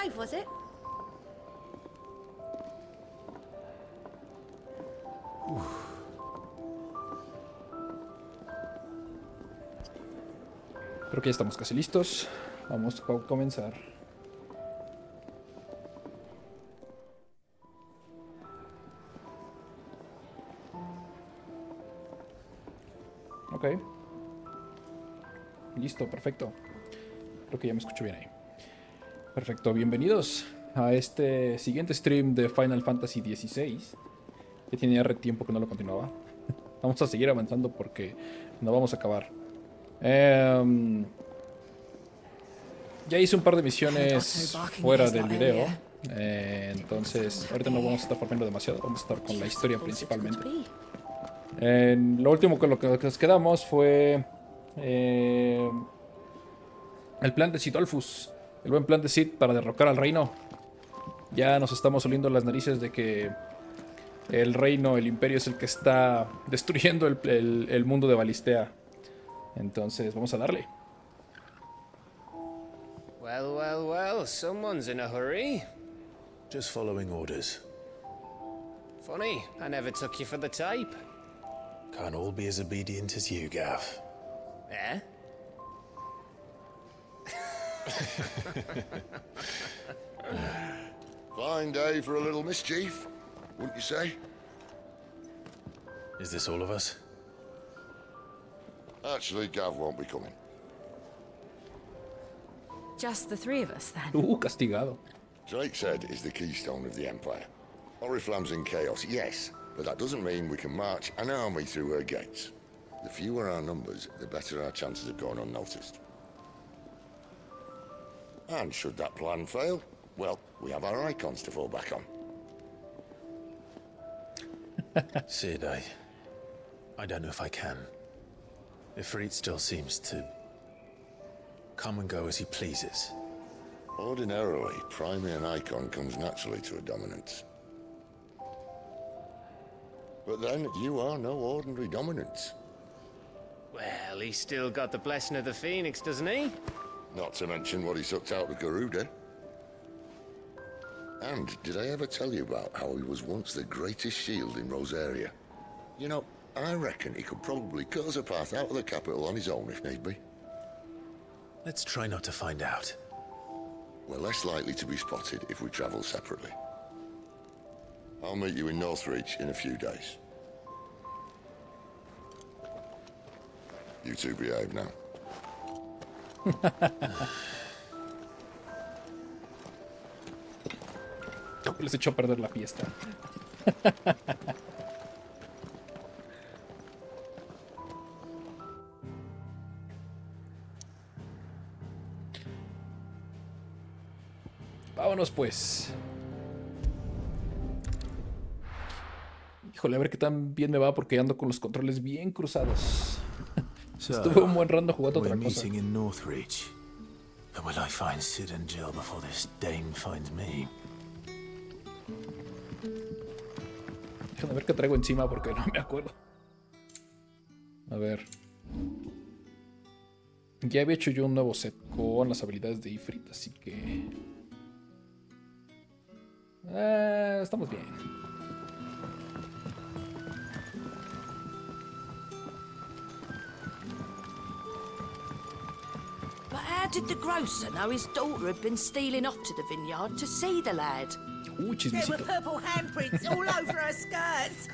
cave, was it? Creo que ya estamos casi listos. Vamos a comenzar. Ok. Listo, perfecto. Creo que ya me escucho bien ahí. Perfecto, bienvenidos a este siguiente stream de Final Fantasy XVI. Que tiene ya tiempo que no lo continuaba. Vamos a seguir avanzando porque no vamos a acabar. Ya hice un par de misiones fuera del video. Entonces, ahorita no vamos a estar farmeando demasiado. Vamos a estar con la historia principalmente. Lo último con lo que nos quedamos fue el plan de Sidolfus. El buen plan de Sid para derrocar al reino. Ya nos estamos oliendo las narices de que el reino, el imperio es el que está destruyendo el mundo de Valisthea. Entonces, vamos a darle. Well, well, well, someone's in a hurry. Just following orders. Funny, I never took you for the type. Can't all be as obedient as you, Gav. Eh? Fine day for a little mischief, wouldn't you say? Is this all of us? Actually, Gav won't be coming. Just the three of us, then? Castigado. Drake said is the keystone of the Empire. Oriflamme's in chaos, yes, but that doesn't mean we can march an army through her gates. The fewer our numbers, the better our chances of going unnoticed. And should that plan fail, well, we have our icons to fall back on. Sid, I don't know if I can. Ifrit still seems to come and go as he pleases. Ordinarily, priming an icon comes naturally to a dominance. But then, you are no ordinary dominance. Well, he's still got the blessing of the Phoenix, doesn't he? Not to mention what he sucked out of Garuda. And did I ever tell you about how he was once the greatest shield in Rosaria? You know, I reckon he could probably cut us a path out of the capital on his own if need be. Let's try not to find out. We're less likely to be spotted if we travel separately. I'll meet you in Northreach in a few days. You two behave now. Les echó a perder la fiesta. Vámonos pues. Híjole, a ver qué tan bien me va porque ando con los controles bien cruzados. Estuve un buen rato jugando otra cosa. We're meeting in Northreach. But will I find Sid and Jill before this dame finds me? Déjame ver qué traigo encima porque no me acuerdo. A ver. Ya había hecho yo un nuevo set con las habilidades de Ifrit, así que... estamos bien. But how did the grocer know his daughter had been stealing off to the vineyard to see the lad? There were Chismecito. purple handprints all over her skirts.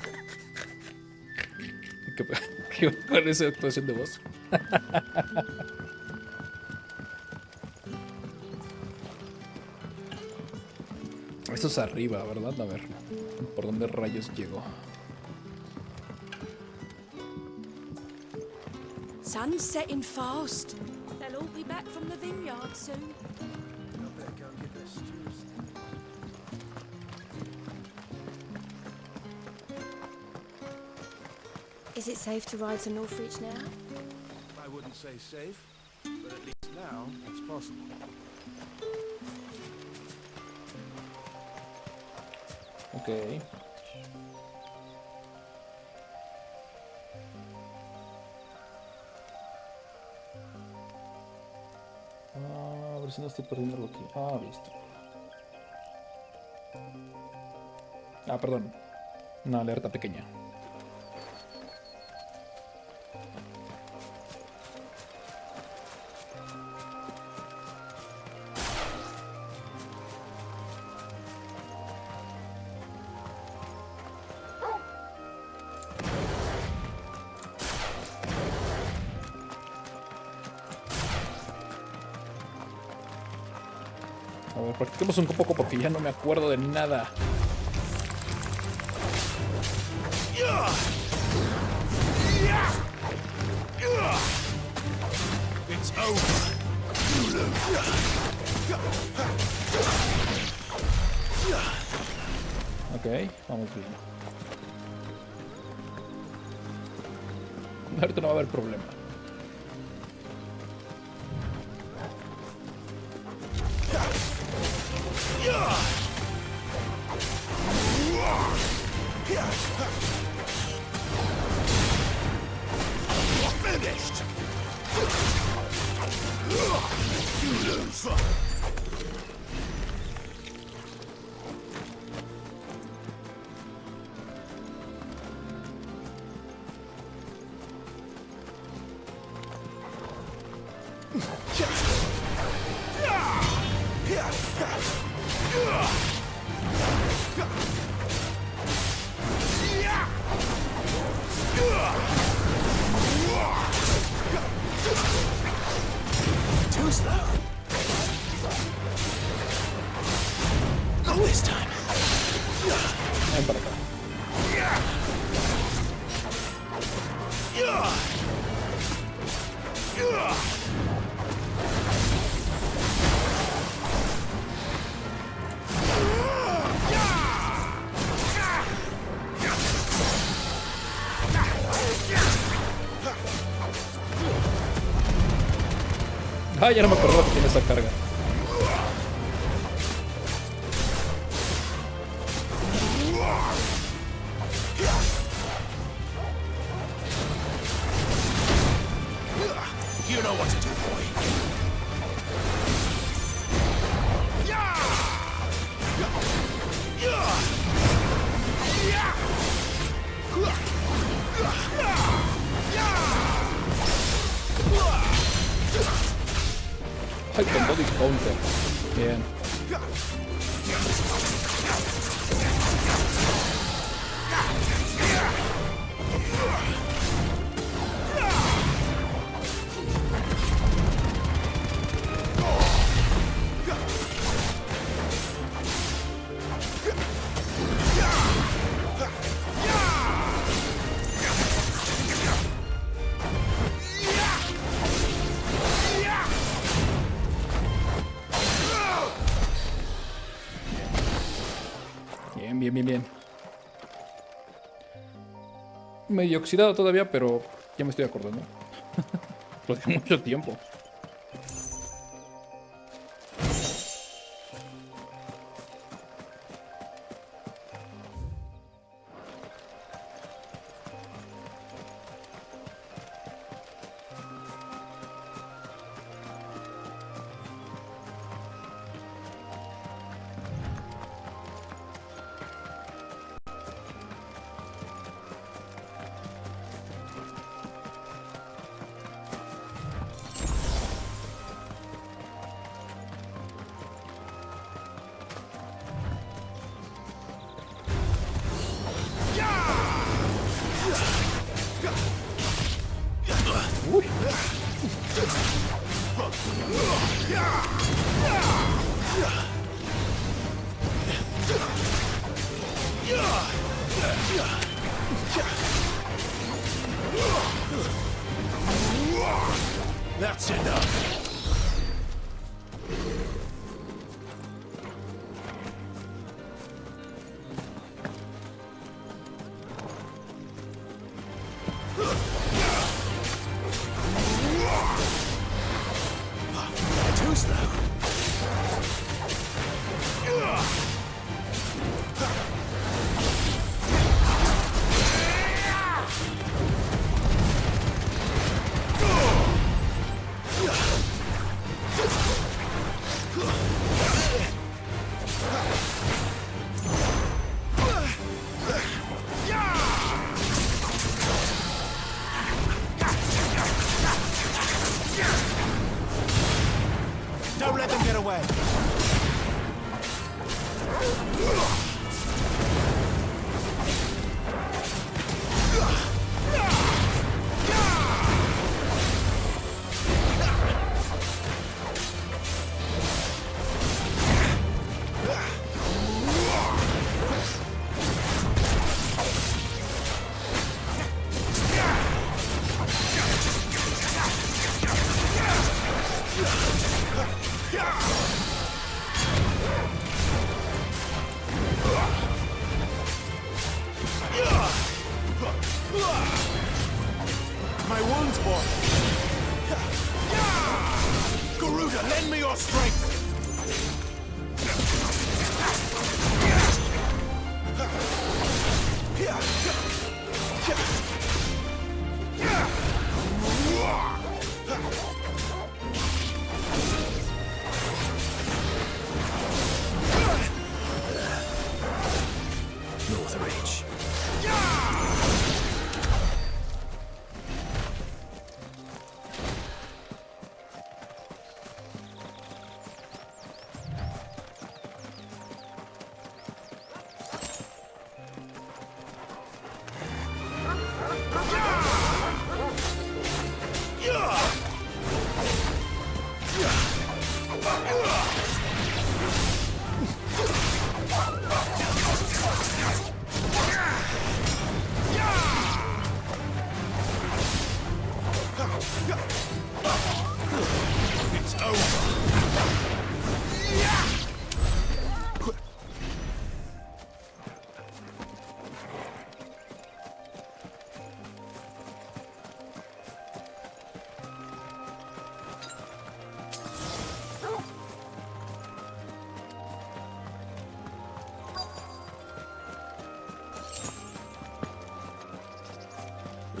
¿Qué parece actuación de voz? Esto es arriba, ¿verdad? A ver, ¿por dónde rayos llegó? Sun's setting fast. They'll all be back from the vineyard soon. Is it safe to ride to Northreach now? I wouldn't say safe, but at least now it's possible. Ok. A ver si no estoy perdiendo algo aquí. Ah, listo. Ah, perdón. Una alerta pequeña. A ver, practiquemos un poco porque ya no me acuerdo de nada. It's over. Ok, vamos bien. Ahorita no va a haber problema. Finished. Too slow. Not this time. Ven para acá. Ah, ya no me acordaba que tiene esa carga. You know what to do, boy. Ay, con body counter. Bien. Bien. Medio oxidado todavía, pero ya me estoy acordando. Lo dejé mucho tiempo. Uy. That's enough. Too slow.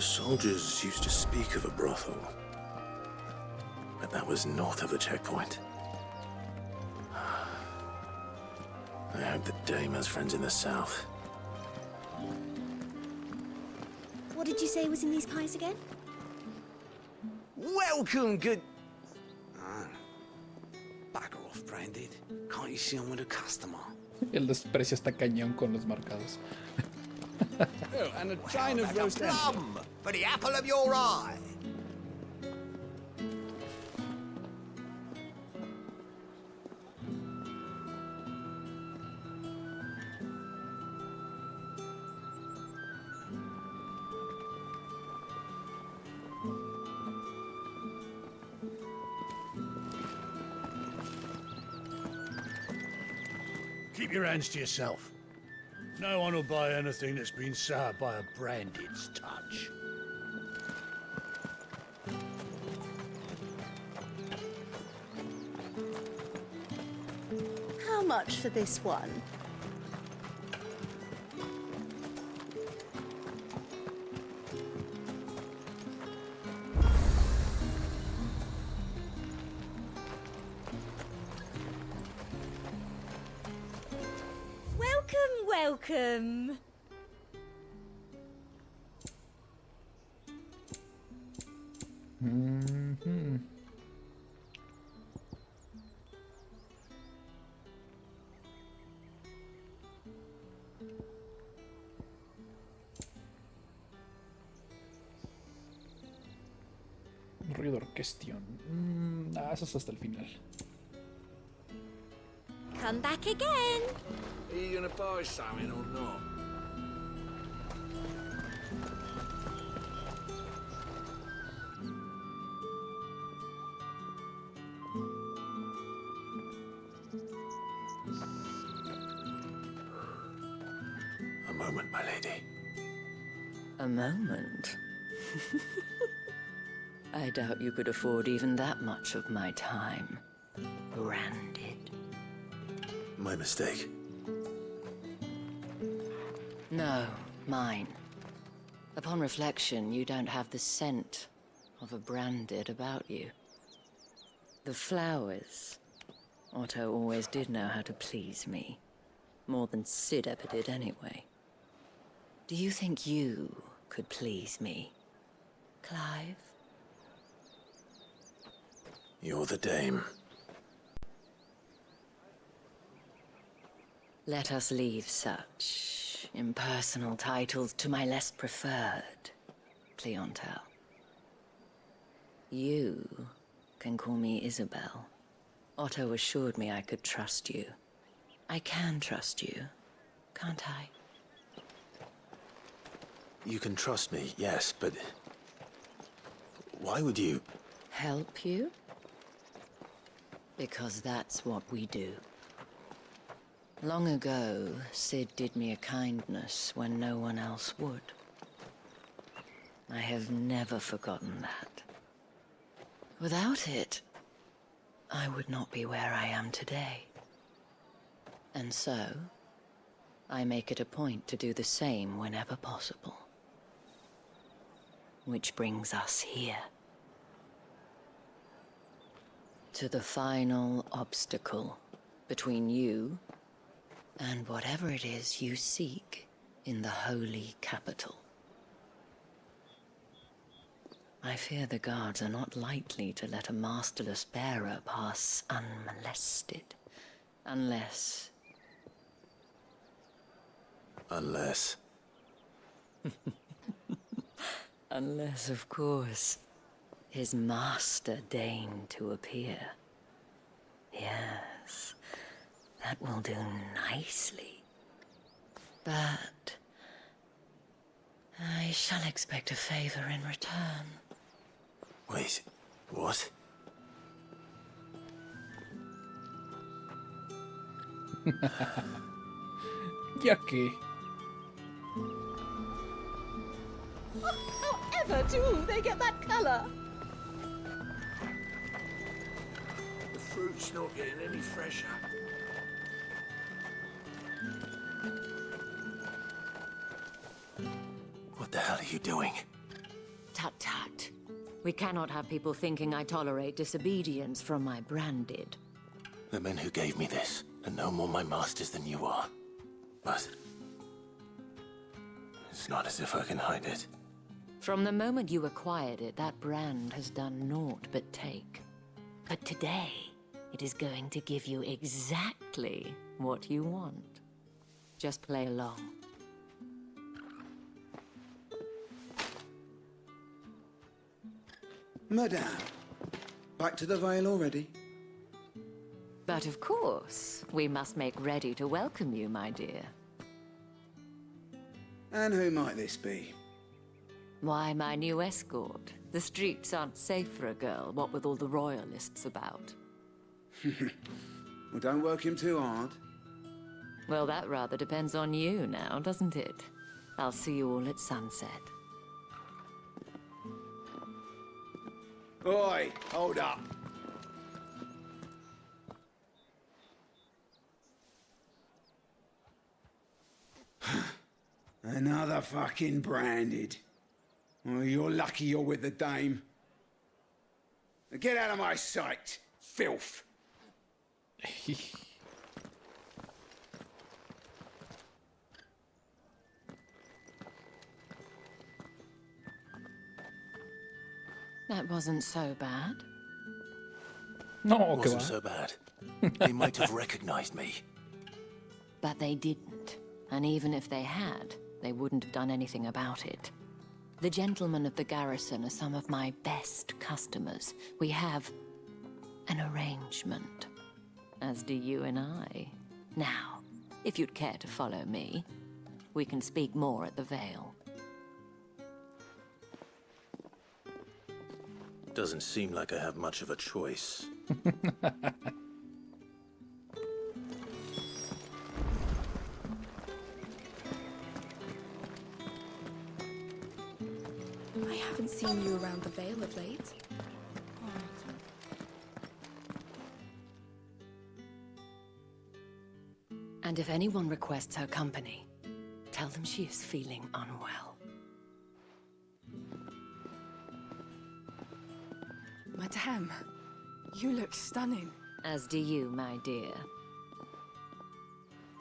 The soldiers used to speak of a brothel, but that was north of the checkpoint. I hope the dame has friends in the south. What did you say was in these pies again? Welcome, good... Ah, bugger off, Branded. Can't you see I'm with a customer? El desprecio está cañón con los marcados. Oh, and a chine of roast Plum for the apple of your eye. Keep your hands to yourself. No one will buy anything that's been soured by a Branded's touch. How much for this one? Welcome. Ruido de orquestión. Eso es hasta el final. Come back again. Are you gonna buy something or not? A moment, my lady. A moment? I doubt you could afford even that much of my time. Branded. My mistake. No, mine. Upon reflection, you don't have the scent of a Branded about you. The flowers. Otto always did know how to please me. More than Sid ever did anyway. Do you think you could please me, Clive? You're the dame. Let us leave such impersonal titles to my less preferred clientele. You can call me Isabel. Otto assured me I could trust you. I can trust you, can't I? You can trust me, yes, but... why would you... Help you? Because that's what we do. Long ago, Sid did me a kindness when no one else would. I have never forgotten that. Without it, I would not be where I am today. And so, I make it a point to do the same whenever possible. Which brings us here. To the final obstacle between you and whatever it is you seek in the holy capital. I fear the guards are not likely to let a masterless bearer pass unmolested, unless... Unless... Unless, of course, his master deigned to appear. Yes, that will do nicely. But I shall expect a favor in return. Wait, what? Ya que... However do they get that colour? The fruit's not getting any fresher. What the hell are you doing? tut tut. We cannot have people thinking I tolerate disobedience from my branded. The men who gave me this are no more my masters than you are. But it's not as if I can hide it. From the moment you acquired it, that brand has done naught but take. But today, it is going to give you exactly what you want. Just play along. Madame, back to the Vale already? But of course, we must make ready to welcome you, my dear. And who might this be? Why, my new escort. The streets aren't safe for a girl, what with all the royalists about. Well, don't work him too hard. Well, that rather depends on you now, doesn't it? I'll see you all at sunset. Oi, hold up. Another fucking branded. Well, you're lucky you're with the dame. Now get out of my sight, filth. That wasn't so bad. No, It que wasn't va. so bad. They might have recognized me. But they didn't. And even if they had, they wouldn't have done anything about it. The gentlemen of the garrison are some of my best customers. We have an arrangement, as do you and I. Now, if you'd care to follow me, we can speak more at the Vale. Doesn't seem like I have much of a choice. I haven't seen you around the Vale of late. And if anyone requests her company, tell them she is feeling unwell. Madame, you look stunning. As do you, my dear.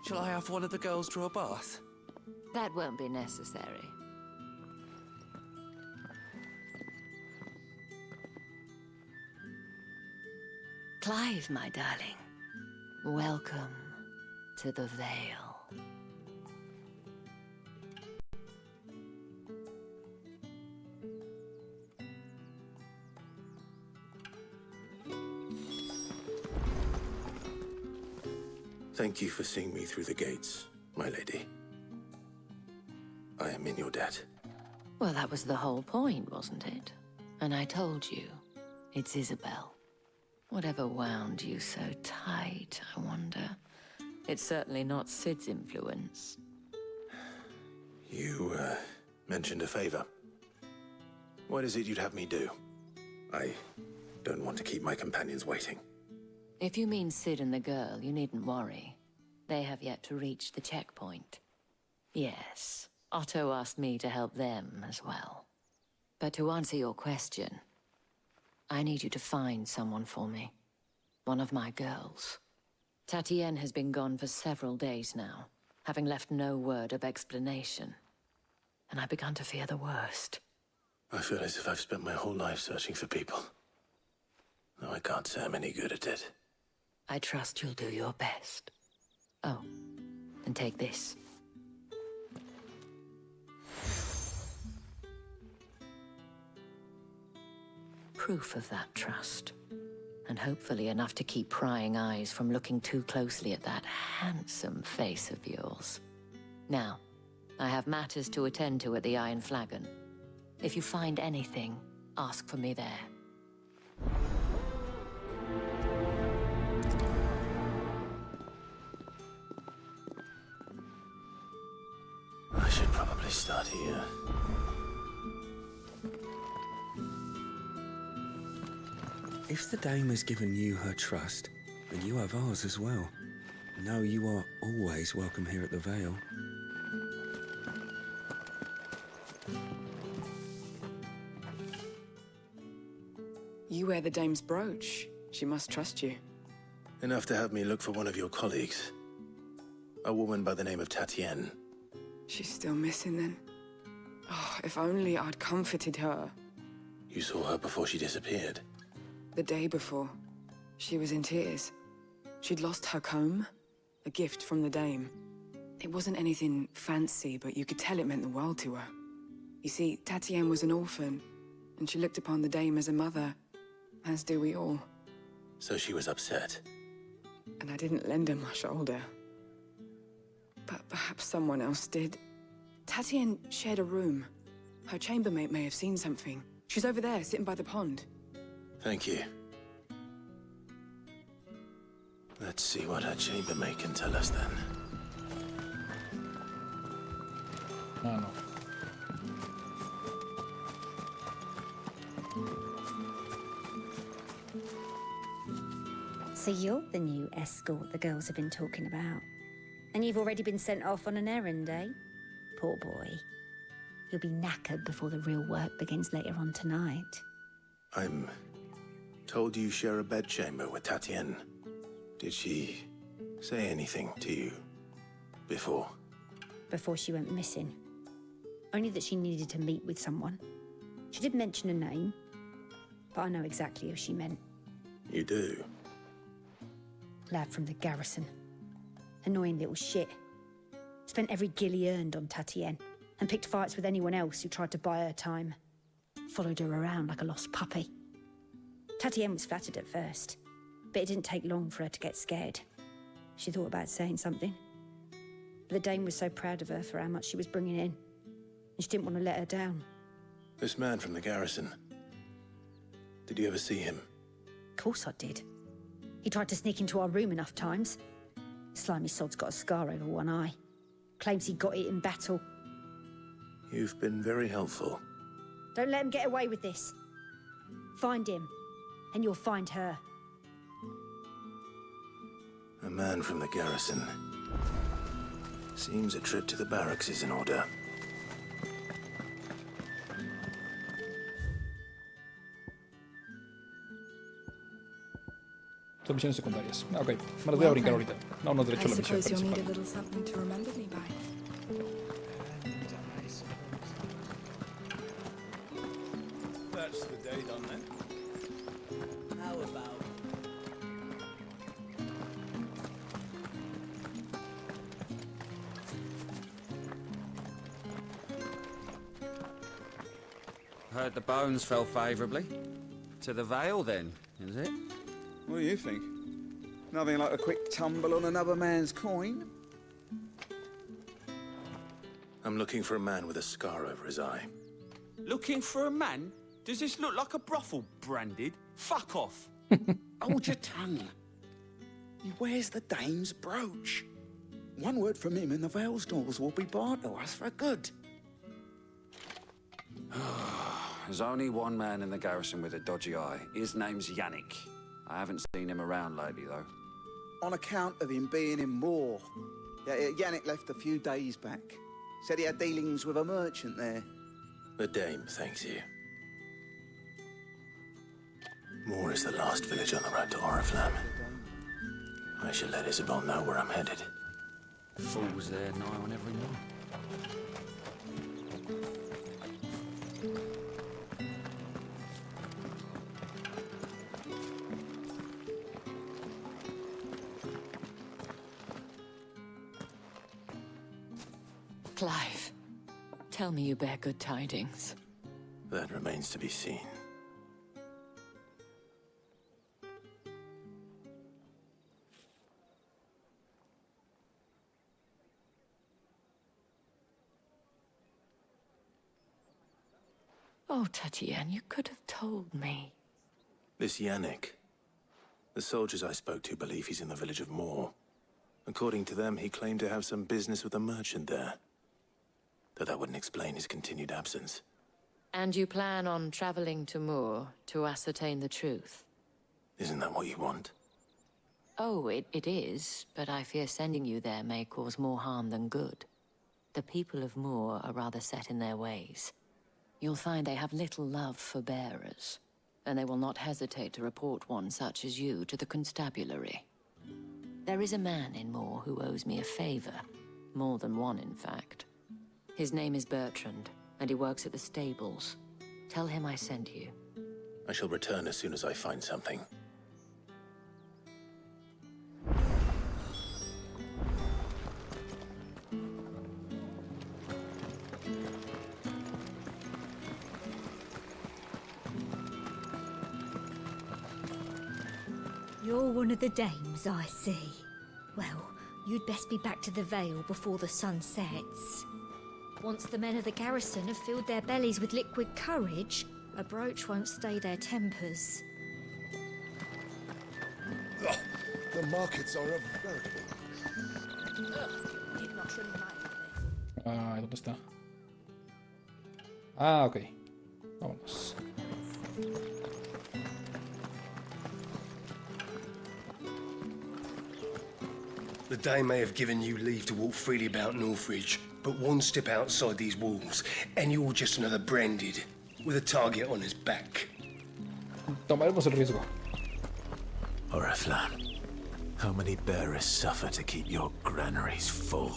Shall I have one of the girls draw a bath? That won't be necessary. Clive, my darling. Welcome to the Vale. Thank you for seeing me through the gates, my lady. I am in your debt. Well, that was the whole point, wasn't it? And I told you, it's Isabel. Whatever wound you so tight, I wonder. It's certainly not Sid's influence. You, mentioned a favor. What is it you'd have me do? I don't want to keep my companions waiting. If you mean Sid and the girl, you needn't worry. They have yet to reach the checkpoint. Yes, Otto asked me to help them as well. But to answer your question, I need you to find someone for me. One of my girls. Tatienne has been gone for several days now, having left no word of explanation. And I've begun to fear the worst. I feel as if I've spent my whole life searching for people. Though I can't say I'm any good at it. I trust you'll do your best. Oh, and take this. Proof of that trust. And hopefully enough to keep prying eyes from looking too closely at that handsome face of yours. Now, I have matters to attend to at the Iron Flagon. If you find anything, ask for me there. I should probably start here. If the dame has given you her trust, then you have ours as well. Know you are always welcome here at the Vale. You wear the dame's brooch. She must trust you. Enough to have me look for one of your colleagues. A woman by the name of Tatienne. She's still missing then. Oh, if only I'd comforted her. You saw her before she disappeared? The day before. She was in tears. She'd lost her comb, a gift from the dame. It wasn't anything fancy, but you could tell it meant the world to her. You see, Tatienne was an orphan, and she looked upon the dame as a mother, as do we all. So she was upset. And I didn't lend her my shoulder. But perhaps someone else did. Tatienne shared a room. Her chambermaid may have seen something. She's over there, sitting by the pond. Thank you. Let's see what her chambermaid can tell us then. Ah, no. So you're the new escort the girls have been talking about. And you've already been sent off on an errand, eh? Poor boy. You'll be knackered before the real work begins later on tonight. I'm told you share a bedchamber with Tatienne. Did she say anything to you before? Before she went missing. Only that she needed to meet with someone. She did mention a name, but I know exactly who she meant. You do? Lad from the garrison. Annoying little shit. Spent every guil he earned on Tatienne, and picked fights with anyone else who tried to buy her time. Followed her around like a lost puppy. Tatienne was flattered at first, but it didn't take long for her to get scared. She thought about saying something. But the dame was so proud of her for how much she was bringing in, and she didn't want to let her down. This man from the garrison. Did you ever see him? Of course I did. He tried to sneak into our room enough times. Slimy sod's got a scar over one eye. Claims he got it in battle. You've been very helpful. Don't let him get away with this. Find him, and you'll find her. A man from the garrison. Seems a trip to the barracks is in order. Son misiones secundarias. Ah, ok, me las voy a brincar ahorita. Vámonos derecho a la misión You'll need a principal. little something to remember me by. That's the day done then. How about... Heard the bones fell favourably. To the Vale, then, is it? What do you think? Nothing like a quick tumble on another man's coin? I'm looking for a man with a scar over his eye. Looking for a man? Does this look like a brothel, Branded? Fuck off! Hold your tongue. He wears the dame's brooch. One word from him and the Vale's doors will be barred to us for good. There's only one man in the garrison with a dodgy eye. His name's Yannick. I haven't seen him around lately, though. On account of him being in war. Yannick left a few days back. Said he had dealings with a merchant there. The dame thanks you. Moor is the last village on the road to Oriflamme. I should let Isabel know where I'm headed. Fools there nigh on every night. Clive, tell me you bear good tidings. That remains to be seen. Oh, Tatienne, you could have told me. This Yannick. The soldiers I spoke to believe he's in the village of Moor. According to them, he claimed to have some business with a merchant there. Though that wouldn't explain his continued absence. And you plan on traveling to Moor to ascertain the truth? Isn't that what you want? Oh, it is, but I fear sending you there may cause more harm than good. The people of Moor are rather set in their ways. You'll find they have little love for bearers. and they will not hesitate to report one such as you to the constabulary. There is a man in Moor who owes me a favor. More than one, in fact. His name is Bertrand, and he works at the stables. Tell him I sent you. I shall return as soon as I find something. You're one of the dames, I see. Well, you'd best be back to the Vale before the sun sets. Once the men of the garrison have filled their bellies with liquid courage, a brooch won't stay their tempers. The markets are a veritable... Ah, ¿dónde está? Ah, ok. Vámonos. The Dame may have given you leave to walk freely about Northridge, but one step outside these walls, and you're just another branded, with a target on his back. Tomaremos el riesgo. Oriflamme, how many bearers suffer to keep your granaries full?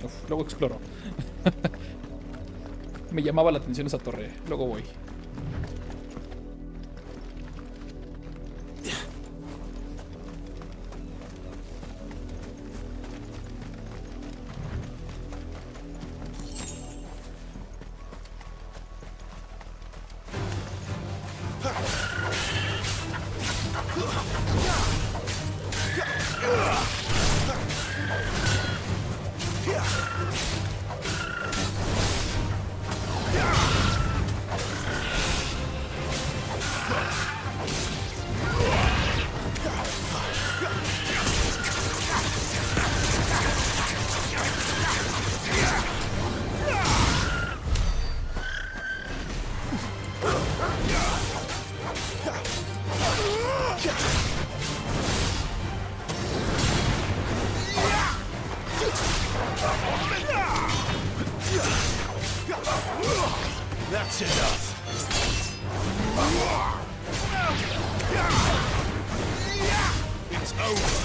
Uf, luego exploro. Me llamaba la atención esa torre. Luego voy. That's enough. It's over.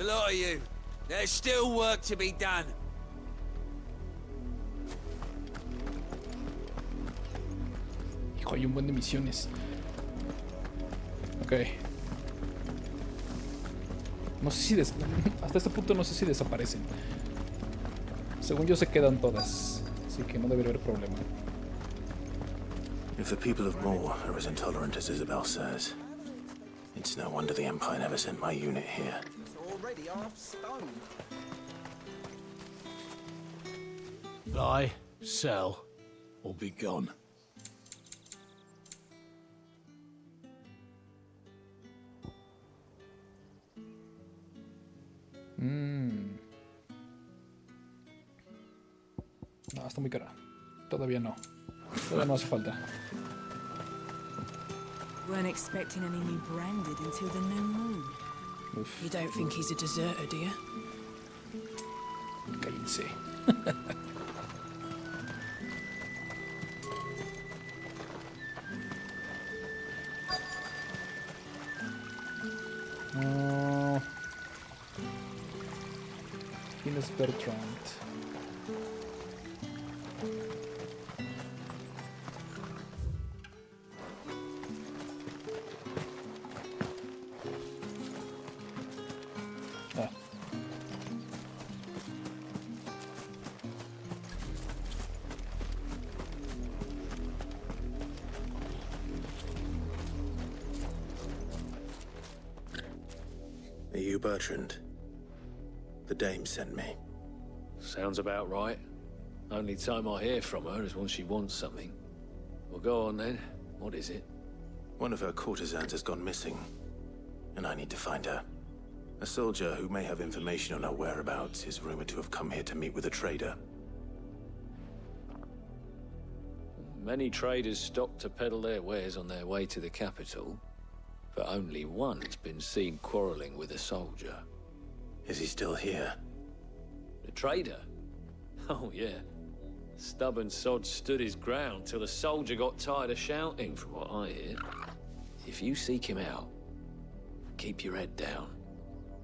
The lot of you. There's still work to be done. Hijo, hay un buen de misiones. Ok. No sé si hasta este punto no sé si desaparecen. Según yo se quedan todas, así que no debería haber problema. If the people of Moor are as intolerant as Isabel says, it's no wonder the Empire never sent my unit here. Already half stone. Buy, sell, or be gone. No, está muy cara. Todavía no. Todavía no hace falta. Weren't expecting any new branded until the new moon. Uf. You don't think he's a deserter, do you? Cállense. ¿Quién es Bertrand? Bertrand. The dame sent me. Sounds about right. Only time I hear from her is when she wants something. Well, go on then. What is it? One of her courtesans has gone missing, and I need to find her. A soldier who may have information on her whereabouts is rumored to have come here to meet with a trader. Many traders stop to peddle their wares on their way to the capital, but only one's been seen quarreling with a soldier. Is he still here? The trader? Oh, yeah. Stubborn sod stood his ground till the soldier got tired of shouting, from what I hear. If you seek him out, keep your head down.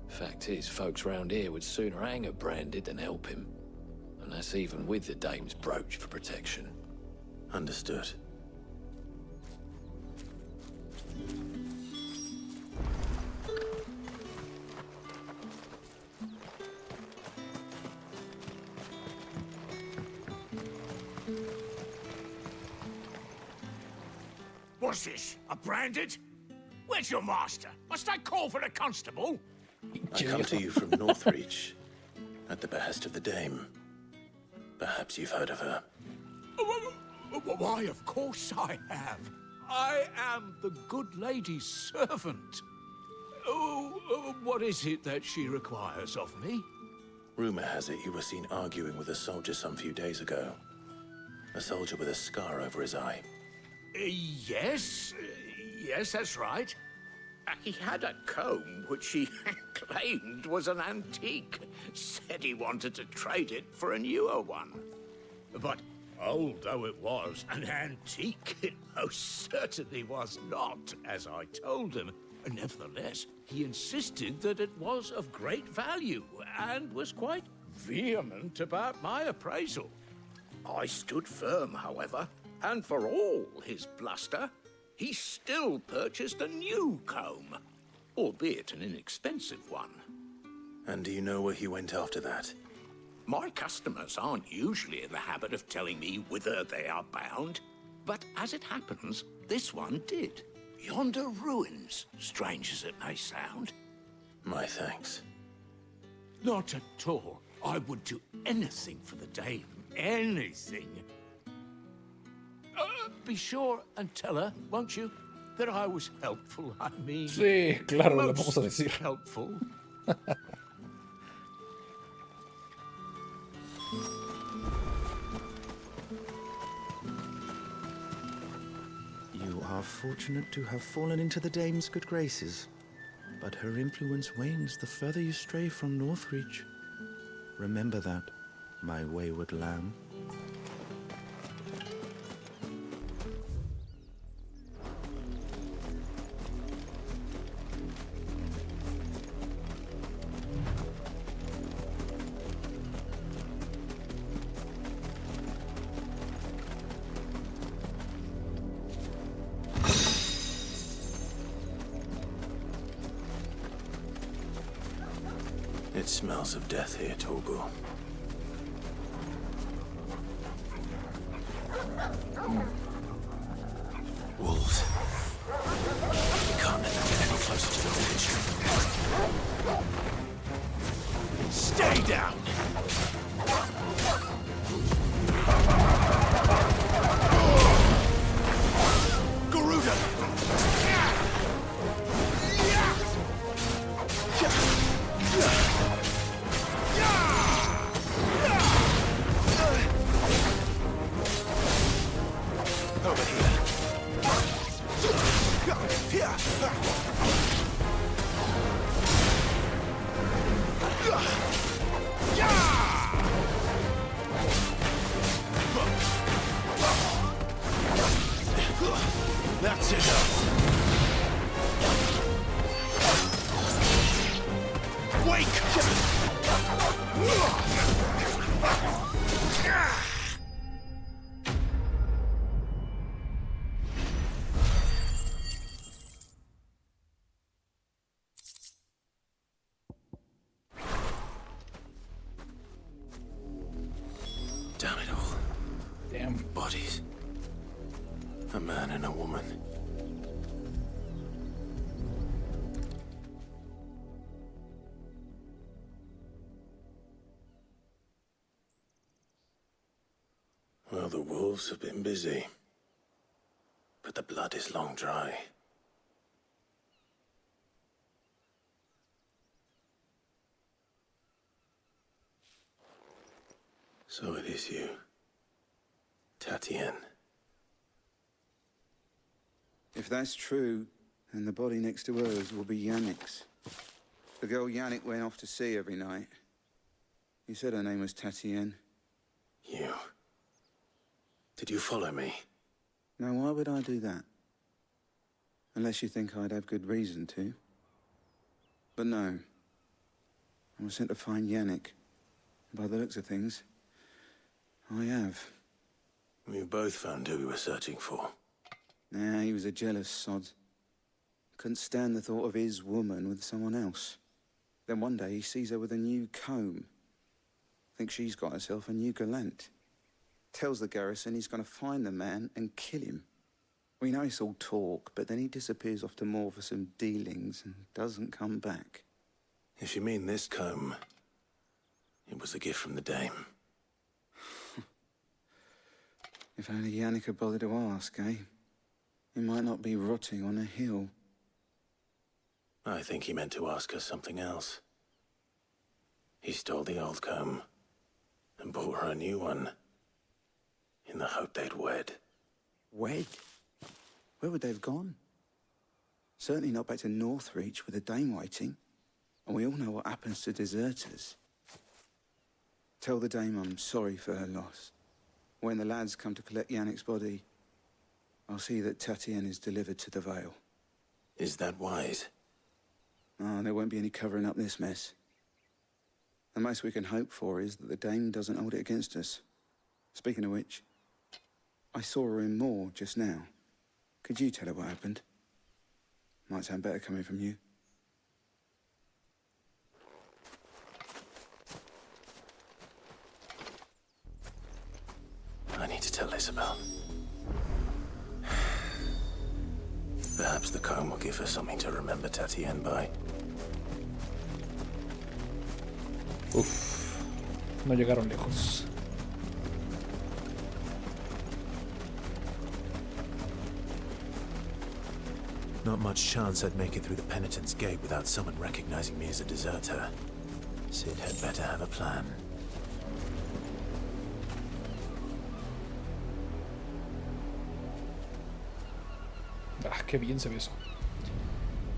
Fact is, folks round here would sooner hang a branded than help him. And that's even with the dame's brooch for protection. Understood. What's this? A branded? Where's your master? Must I call for a constable? I come to you from Northreach, at the behest of the dame. Perhaps you've heard of her. Why, of course I have. I am the good lady's servant. What is it that she requires of me? Rumor has it you were seen arguing with a soldier some few days ago. A soldier with a scar over his eye. Yes, that's right. He had a comb which he claimed was an antique. Said he wanted to trade it for a newer one. But old though it was, an antique it most certainly was not, as I told him. Nevertheless, he insisted that it was of great value and was quite vehement about my appraisal. I stood firm, however, and for all his bluster, he still purchased a new comb, albeit an inexpensive one. And do you know where he went after that? My customers aren't usually in the habit of telling me whither they are bound, but as it happens, this one did. Yonder ruins, strange as it may sound. My thanks. Not at all. I would do anything for the dame. Anything. Be sure and tell her, won't you, that I was helpful. I mean, sí, claro, le vamos a decir. Helpful. You are fortunate to have fallen into the dame's good graces, but her influence wanes the further you stray from Northreach. Remember that, my wayward lamb. It smells of death here, Torgal. Wolves. We can't let them get any closer to the village. Stay down! That's enough. Wake! Damn it all. Damn. Bodies. A man and a woman. Well, the wolves have been busy. But the blood is long dry. So it is you, Tatienne. If that's true, then the body next to hers will be Yannick's. The girl Yannick went off to sea every night. He said her name was Tatienne. You... Did you follow me? Now, why would I do that? Unless you think I'd have good reason to. But no. I was sent to find Yannick. By the looks of things, I have. We both found who we were searching for. Nah, he was a jealous sod. Couldn't stand the thought of his woman with someone else. Then one day he sees her with a new comb. Thinks she's got herself a new gallant. Tells the garrison he's going to find the man and kill him. We know it's all talk, but then he disappears off to Moor for some dealings and doesn't come back. If you mean this comb, it was a gift from the dame. If only Yannick had bothered to ask, eh? He might not be rotting on a hill. I think he meant to ask her something else. He stole the old comb and bought her a new one in the hope they'd wed. Wed? Where would they have gone? Certainly not back to Northreach with the dame waiting. And we all know what happens to deserters. Tell the dame I'm sorry for her loss. When the lads come to collect Yannick's body, I'll see that Tatienne is delivered to the Vale. Is that wise? Oh, there won't be any covering up this mess. The most we can hope for is that the dame doesn't hold it against us. Speaking of which, I saw her in Moor just now. Could you tell her what happened? Might sound better coming from you. I need to tell Isabel. Perhaps the comb will give her something to remember Tatienne by. Uf, no llegaron lejos. Not much chance I'd make it through the penitent's gate without someone recognizing me as a deserter. Sid had better have a plan. Ah, qué bien se ve eso.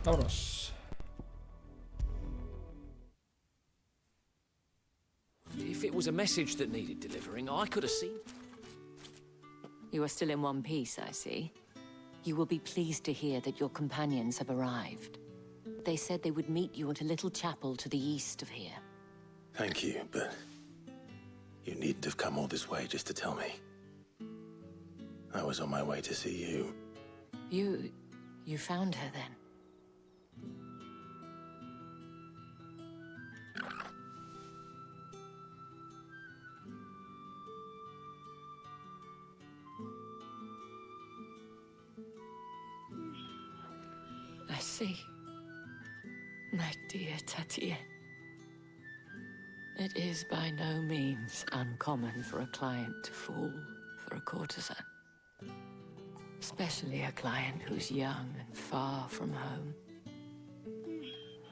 Vámonos. If it was a message that needed delivering, I could have seen. You are still in one piece, I see. You will be pleased to hear that your companions have arrived. They said they would meet you at a little chapel to the east of here. Thank you, but you needn't have come all this way just to tell me. I was on my way to see you. You found her then? I see. My dear Tatienne. It is by no means uncommon for a client to fall for a courtesan. Especially a client who's young and far from home.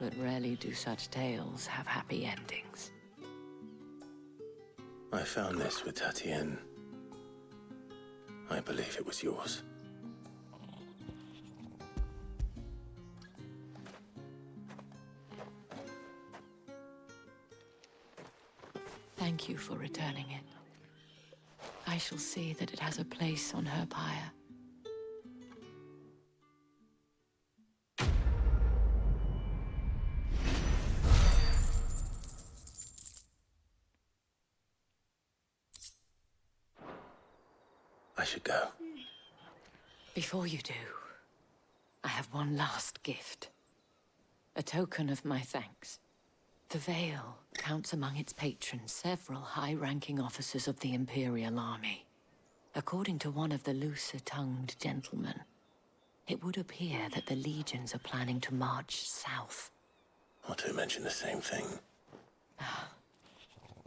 But rarely do such tales have happy endings. I found this with Tatienne. I believe it was yours. Thank you for returning it. I shall see that it has a place on her pyre. I should go. Before you do, I have one last gift. A token of my thanks. The Vale counts among its patrons several high-ranking officers of the Imperial Army. According to one of the looser-tongued gentlemen, it would appear that the legions are planning to march south. Otto mentioned the same thing.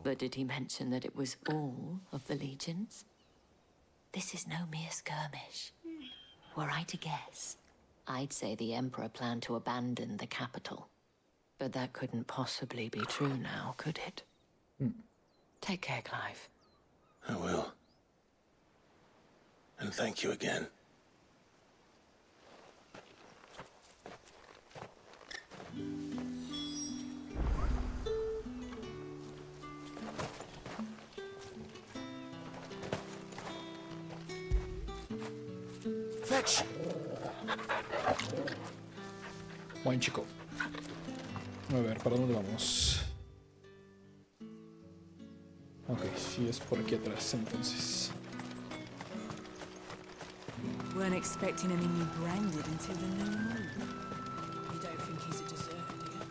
But did he mention that it was all of the legions? This is no mere skirmish. Were I to guess, I'd say the Emperor planned to abandon the capital. But that couldn't possibly be true now, could it? Take care, Clive. I will. And thank you again. Fetch! Buen chico. A ver, ¿para dónde vamos? Ok, sí es por aquí atrás, entonces. Weren't expecting any new branded until the new moon. You don't think he's a deserter, do you?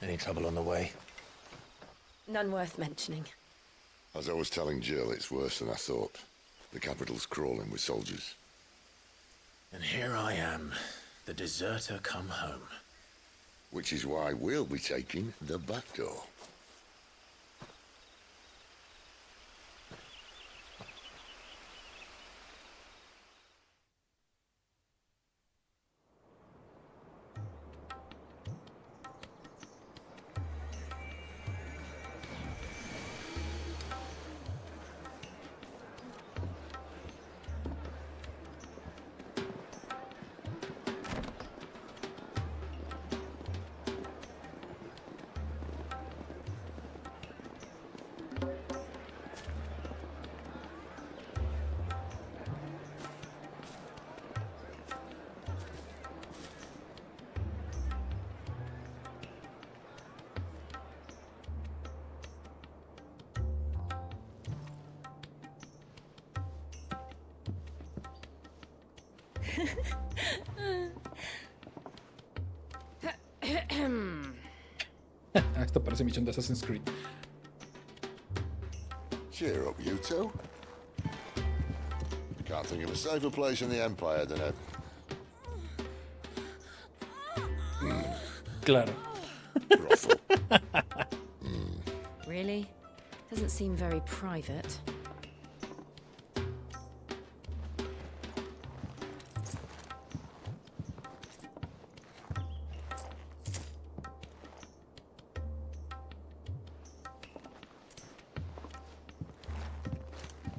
Any trouble on the way? None worth mentioning. As I was telling Jill, it's worse than I thought. The capital's crawling with soldiers. And here I am, the deserter come home. Which is why we'll be taking the back door. Esto parece misión de Assassin's Creed. Cheer up, you two. Can't think of a safer place in the Empire than a... Claro. brothel. Really? Doesn't seem very private.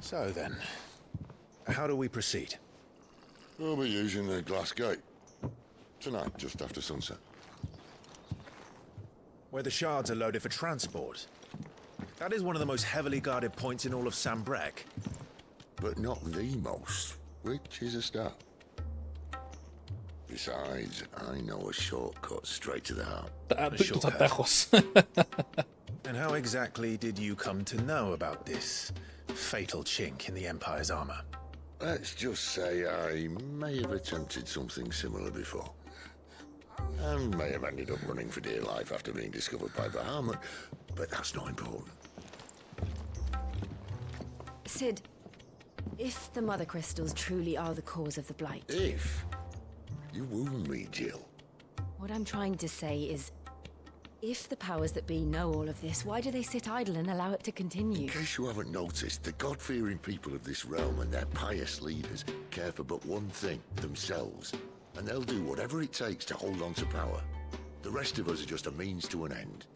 So then, how do we proceed? We'll be using the glass gate. Tonight, just after sunset. Where the shards are loaded for transport. That is one of the most heavily guarded points in all of Sambrec. But not the most, which is a start. Besides, I know a shortcut straight to the heart. Tus atajos. And how exactly did you come to know about this fatal chink in the Empire's armor? Let's just say I may have attempted something similar before. And may have ended up running for dear life after being discovered by Bahamut, but that's not important. Sid, if the Mother Crystals truly are the cause of the Blight... If? You wound me, Jill. What I'm trying to say is, if the powers that be know all of this, why do they sit idle and allow it to continue? In case you haven't noticed, the God-fearing people of this realm and their pious leaders care for but one thing, themselves. And they'll do whatever it takes to hold on to power. The rest of us are just a means to an end.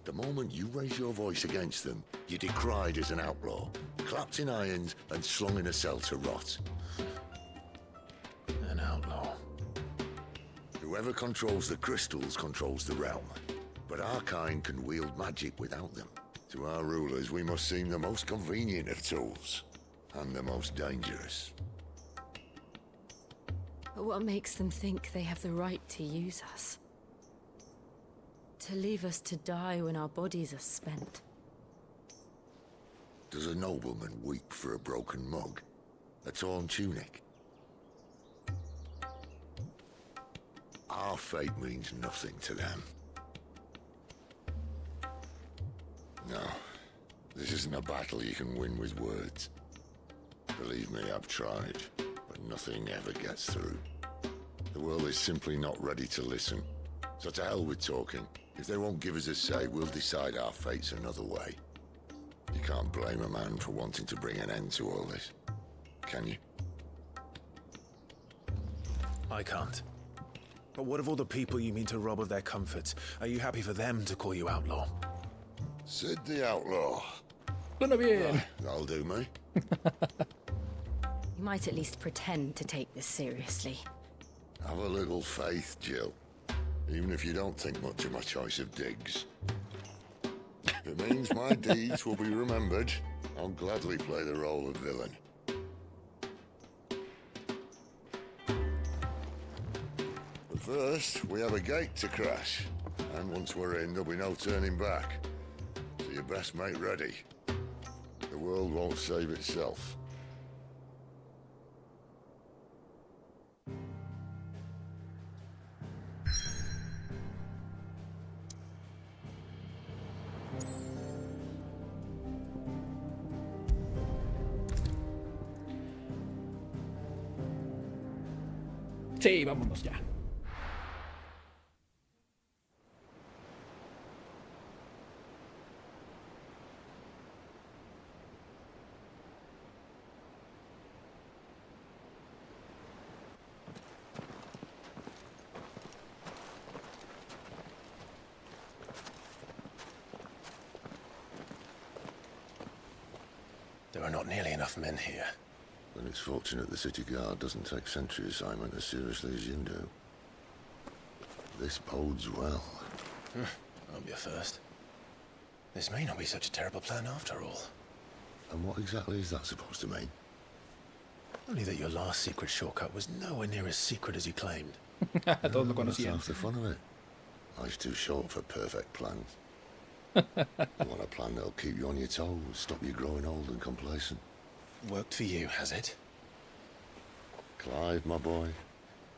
The moment you raise your voice against them, you're decried as an outlaw, clapped in irons and slung in a cell to rot. outlaw. Whoever controls the crystals controls the realm. But our kind can wield magic without them. To our rulers, we must seem the most convenient of tools. And the most dangerous. But what makes them think they have the right to use us? To leave us to die when our bodies are spent? Does a nobleman weep for a broken mug? A torn tunic? Our fate means nothing to them. No, this isn't a battle you can win with words. Believe me, I've tried, but nothing ever gets through. The world is simply not ready to listen. So to hell with talking. If they won't give us a say, we'll decide our fates another way. You can't blame a man for wanting to bring an end to all this, can you? I can't. But what of all the people you mean to rob of their comforts? Are you happy for them to call you outlaw? Sid the outlaw. Suena bien. That'll do me. You might at least pretend to take this seriously. Have a little faith, Jill. Even if you don't think much of my choice of digs. If it means my deeds will be remembered, I'll gladly play the role of villain. But first, we have a gate to crash. And once we're in, there'll be no turning back. So you best make ready. The world won't save itself. Sí, vámonos ya. There are not nearly enough men here. Then it's fortunate the city guard doesn't take sentry assignment as seriously as you do. This bodes well. Won't be a first. This may not be such a terrible plan after all. And what exactly is that supposed to mean? Only that your last secret shortcut was nowhere near as secret as you claimed. Todos lo That's conocían. half the fun of it. Life's too short for perfect plans. You want a plan that'll keep you on your toes, stop you growing old and complacent. Worked for you, has it? Clive, my boy,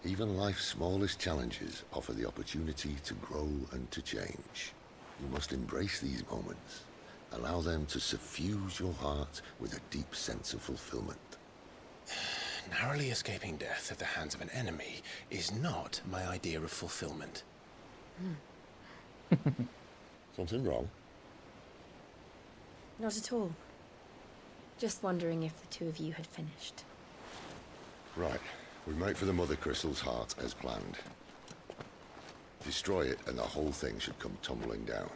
even life's smallest challenges offer the opportunity to grow and to change. You must embrace these moments. Allow them to suffuse your heart with a deep sense of fulfillment. Narrowly escaping death at the hands of an enemy is not my idea of fulfillment. Something wrong? Not at all. Just wondering if the two of you had finished. Right. We make for the Mother Crystal's heart as planned. Destroy it and the whole thing should come tumbling down.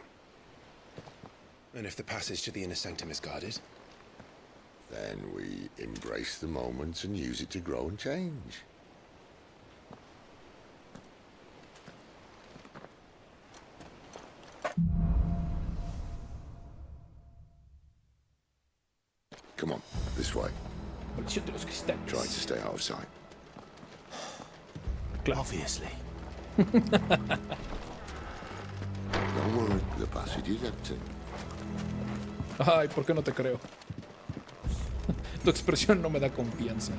And if the passage to the inner sanctum is guarded? Then we embrace the moment and use it to grow and change. Come on, this way. Maldición de los cristales. Try to stay out of sight. Obviously. Don't worry, the passage is empty. Ay, ¿por qué no te creo? Tu expresión no me da confianza.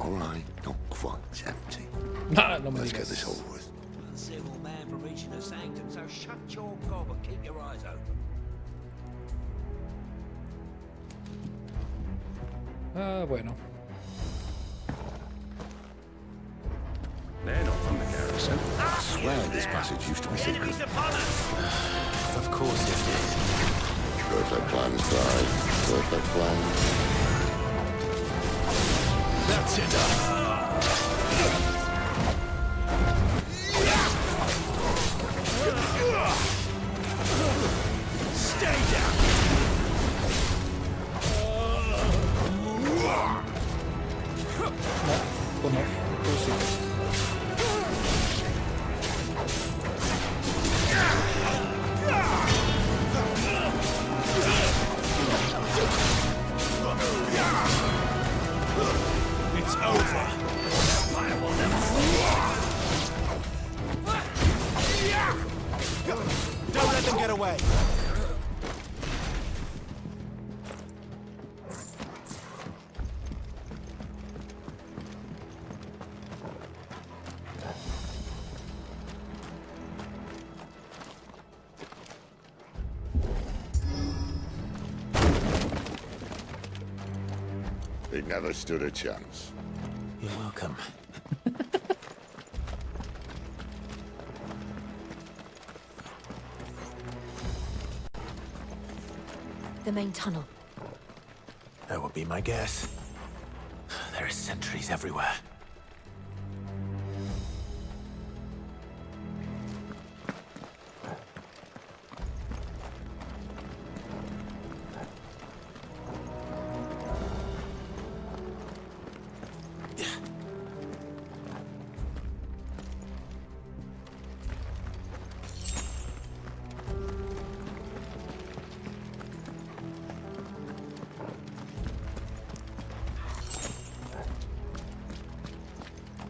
All right, not quite empty. No me Let's get digas. this over with. Uncivil man for reaching the sanctum, so shut your gob and keep your eyes open. Ah, bueno. They're not from the garrison. I swear this passage used to be secret. Of course it did. Perfect plans, Clive. Perfect plans. That's enough. Stay down. No, no, tú sí. It's over. Empire will never Don't let them get away. They never stood a chance. You're welcome. The main tunnel. That would be my guess. There are sentries everywhere.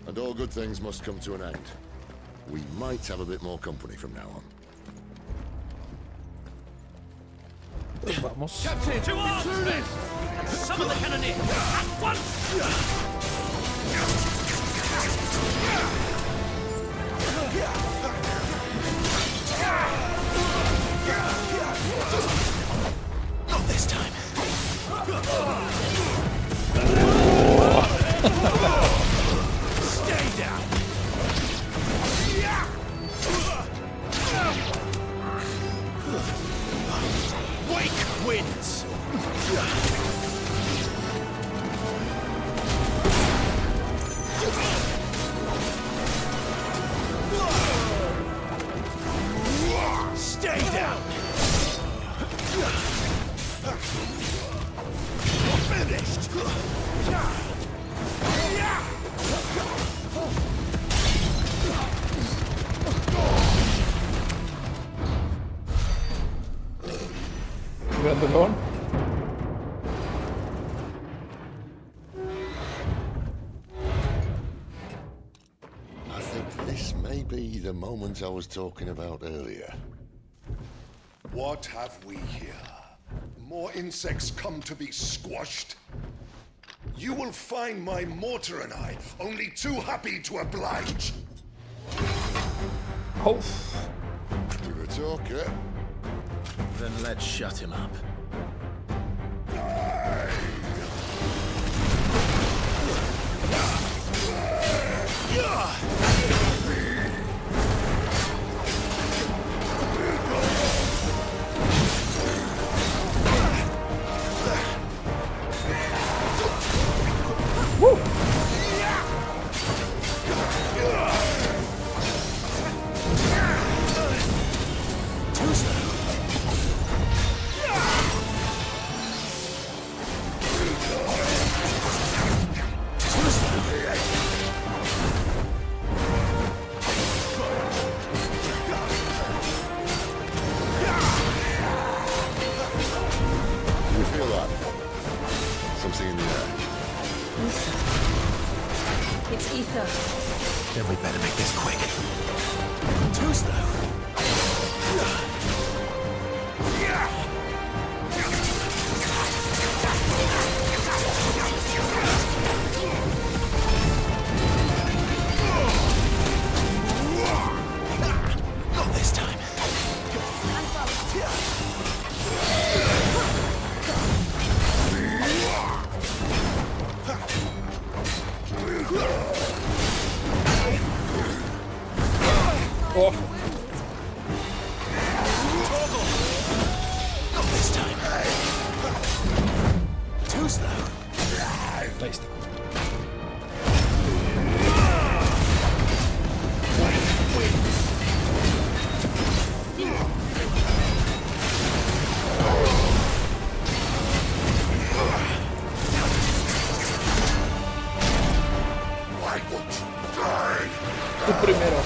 And all good things must come to an end. We might have a bit more company from now on. Vamos. Captain, to arms, men! And summon the cannoneer at once! Not this time. Stay down. Wake winds. Stay down. Finished. Grandolón. I think this may be the moment I was talking about earlier. What have we here? More insects come to be squashed? You will find my mortar and I only too happy to oblige. Oh. You're a talker. Then let's shut him up. Something in the air. It's ether. Then we better make this quick. Too slow. Not this time. Oh. Not this time. Too slow. Ahí está. Tú primero.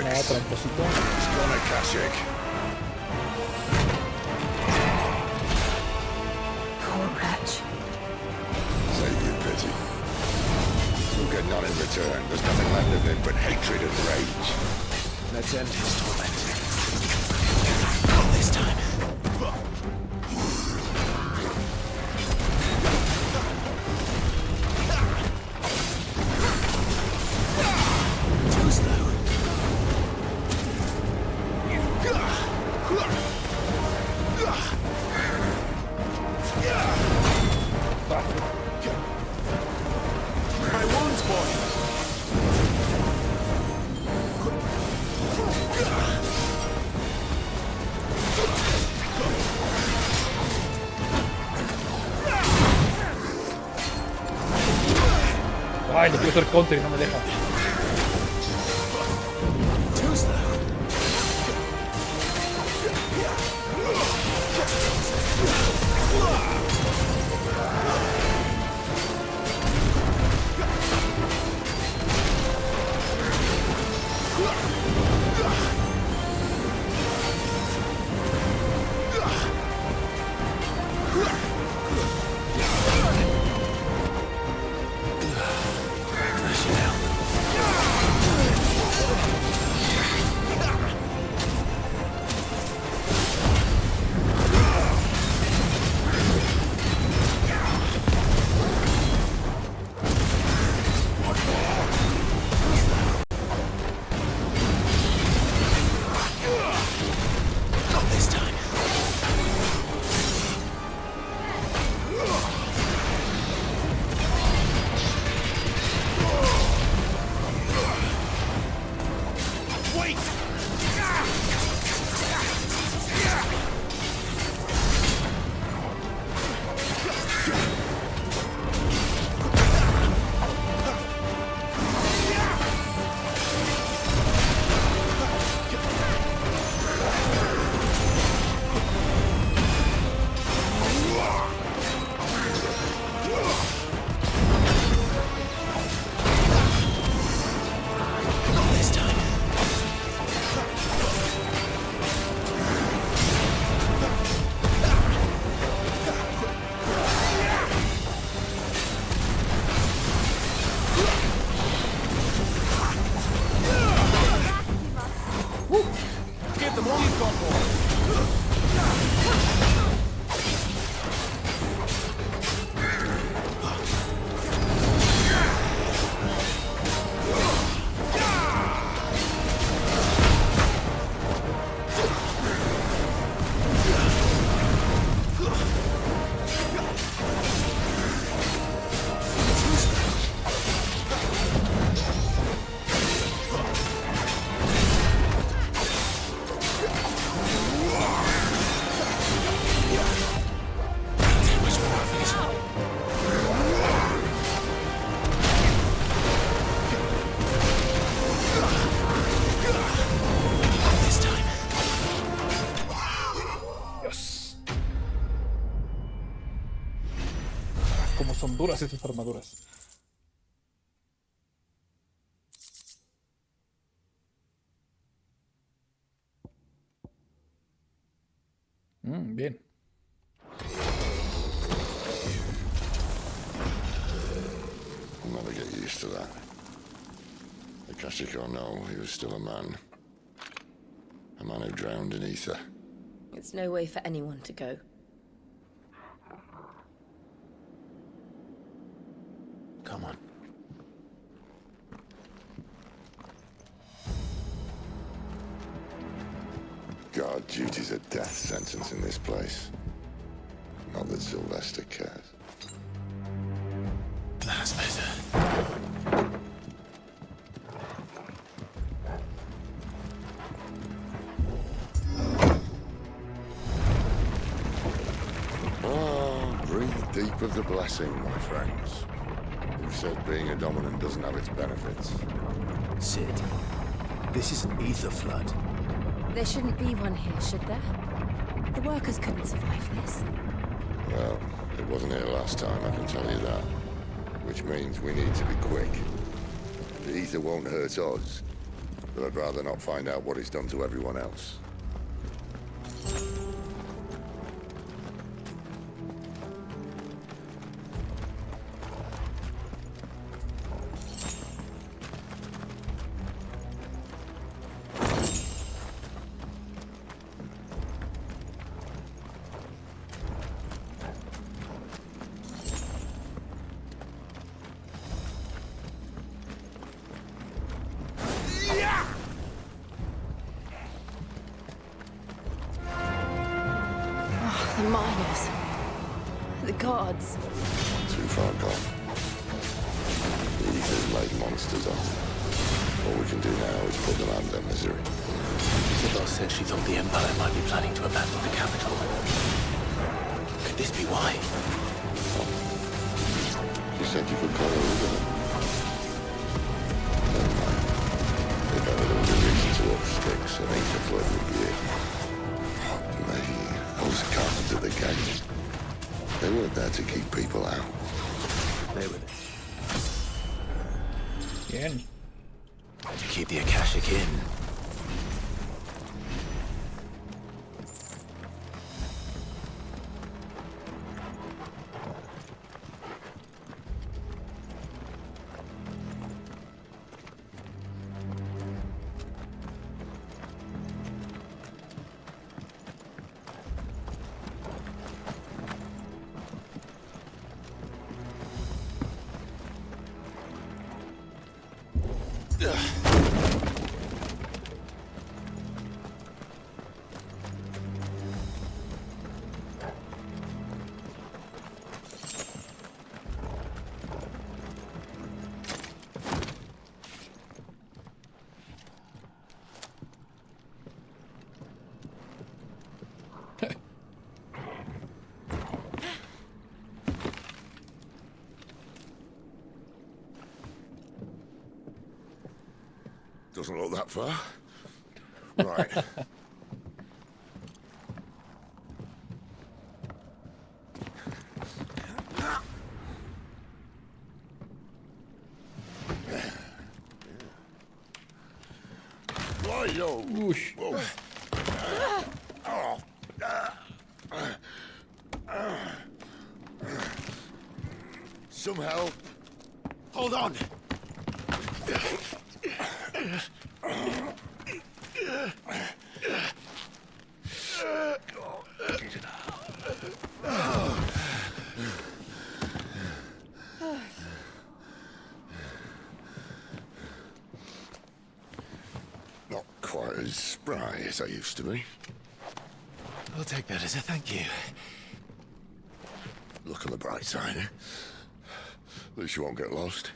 Ah, tramposito. Poor wretch. Save your pity. You'll get none in return. There's nothing left of him but hatred and rage. Let's end his torment. Not this time. Too slow. My wounds, boy. Ay, le quiero hacer counter y no me deja. Too slow. Son duras estas armaduras. Bien. I'll never get used to that. Akashic or no, he was still a man. A man who drowned in ether. It's no way for anyone to go. Come on. Guard duty's a death sentence in this place. Not that Sylvester cares. deep of the blessing, my friends. Who said being a dominant doesn't have its benefits? Sid, this is an ether flood. There shouldn't be one here, should there? The workers couldn't survive this. Well, it wasn't here last time, I can tell you that. Which means we need to be quick. The ether won't hurt us, but I'd rather not find out what it's done to everyone else. The miners. The gods. Too far gone. The ether's made monsters of them. All we can do now is put them out of their misery. Isabel said she thought the Empire might be planning to abandon the capital. Could this be why? You said you could call her over them. Never mind. If ever there was a reason to up sticks, an ether flood would be it. Me, I was a carpenter at the gate. They weren't there to keep people out. They were there to keep the Akashic in. Doesn't look that far. Right. Whoa. Whoa. Some help. Hold on. Not quite as spry as I used to be. I'll take that as a thank you. Look on the bright side, eh? At least you won't get lost.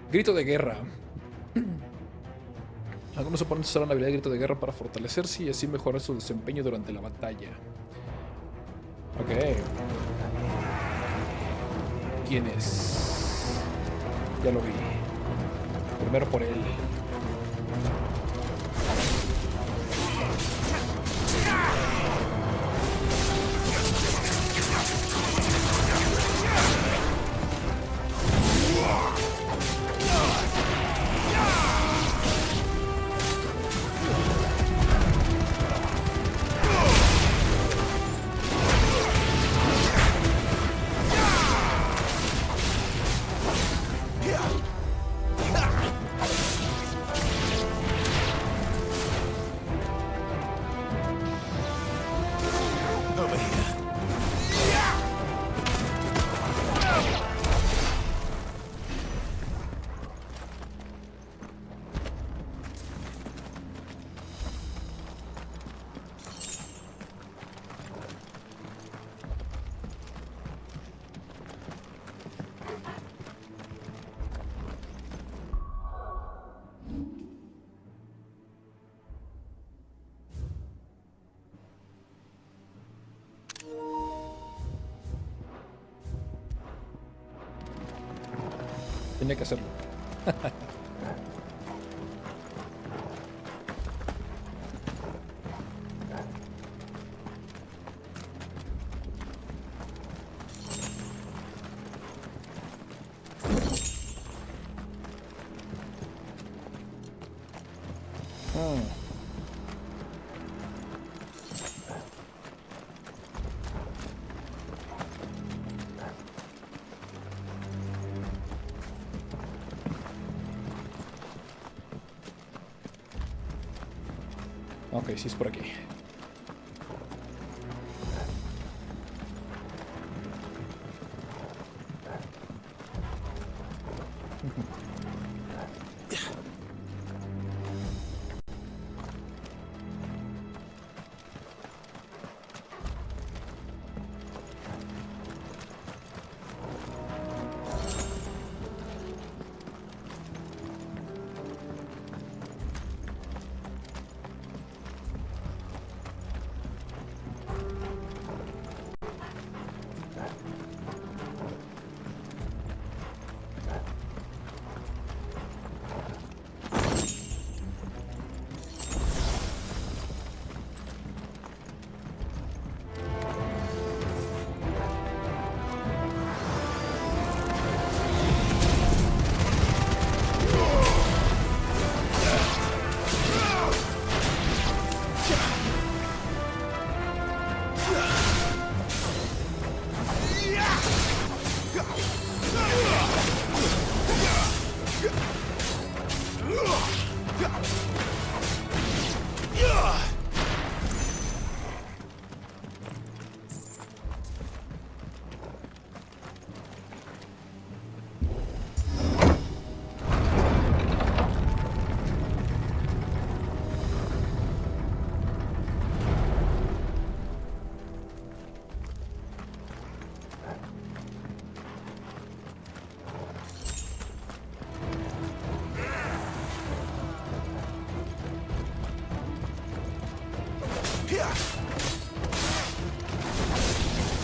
Grito de guerra. Algunos oponentes usaron la habilidad de grito de guerra para fortalecerse y así mejorar su desempeño durante la batalla. Ok. ¿Quién es? Ya lo vi. Primero por él. tenía que hacerlo. Ok, sí es por aquí.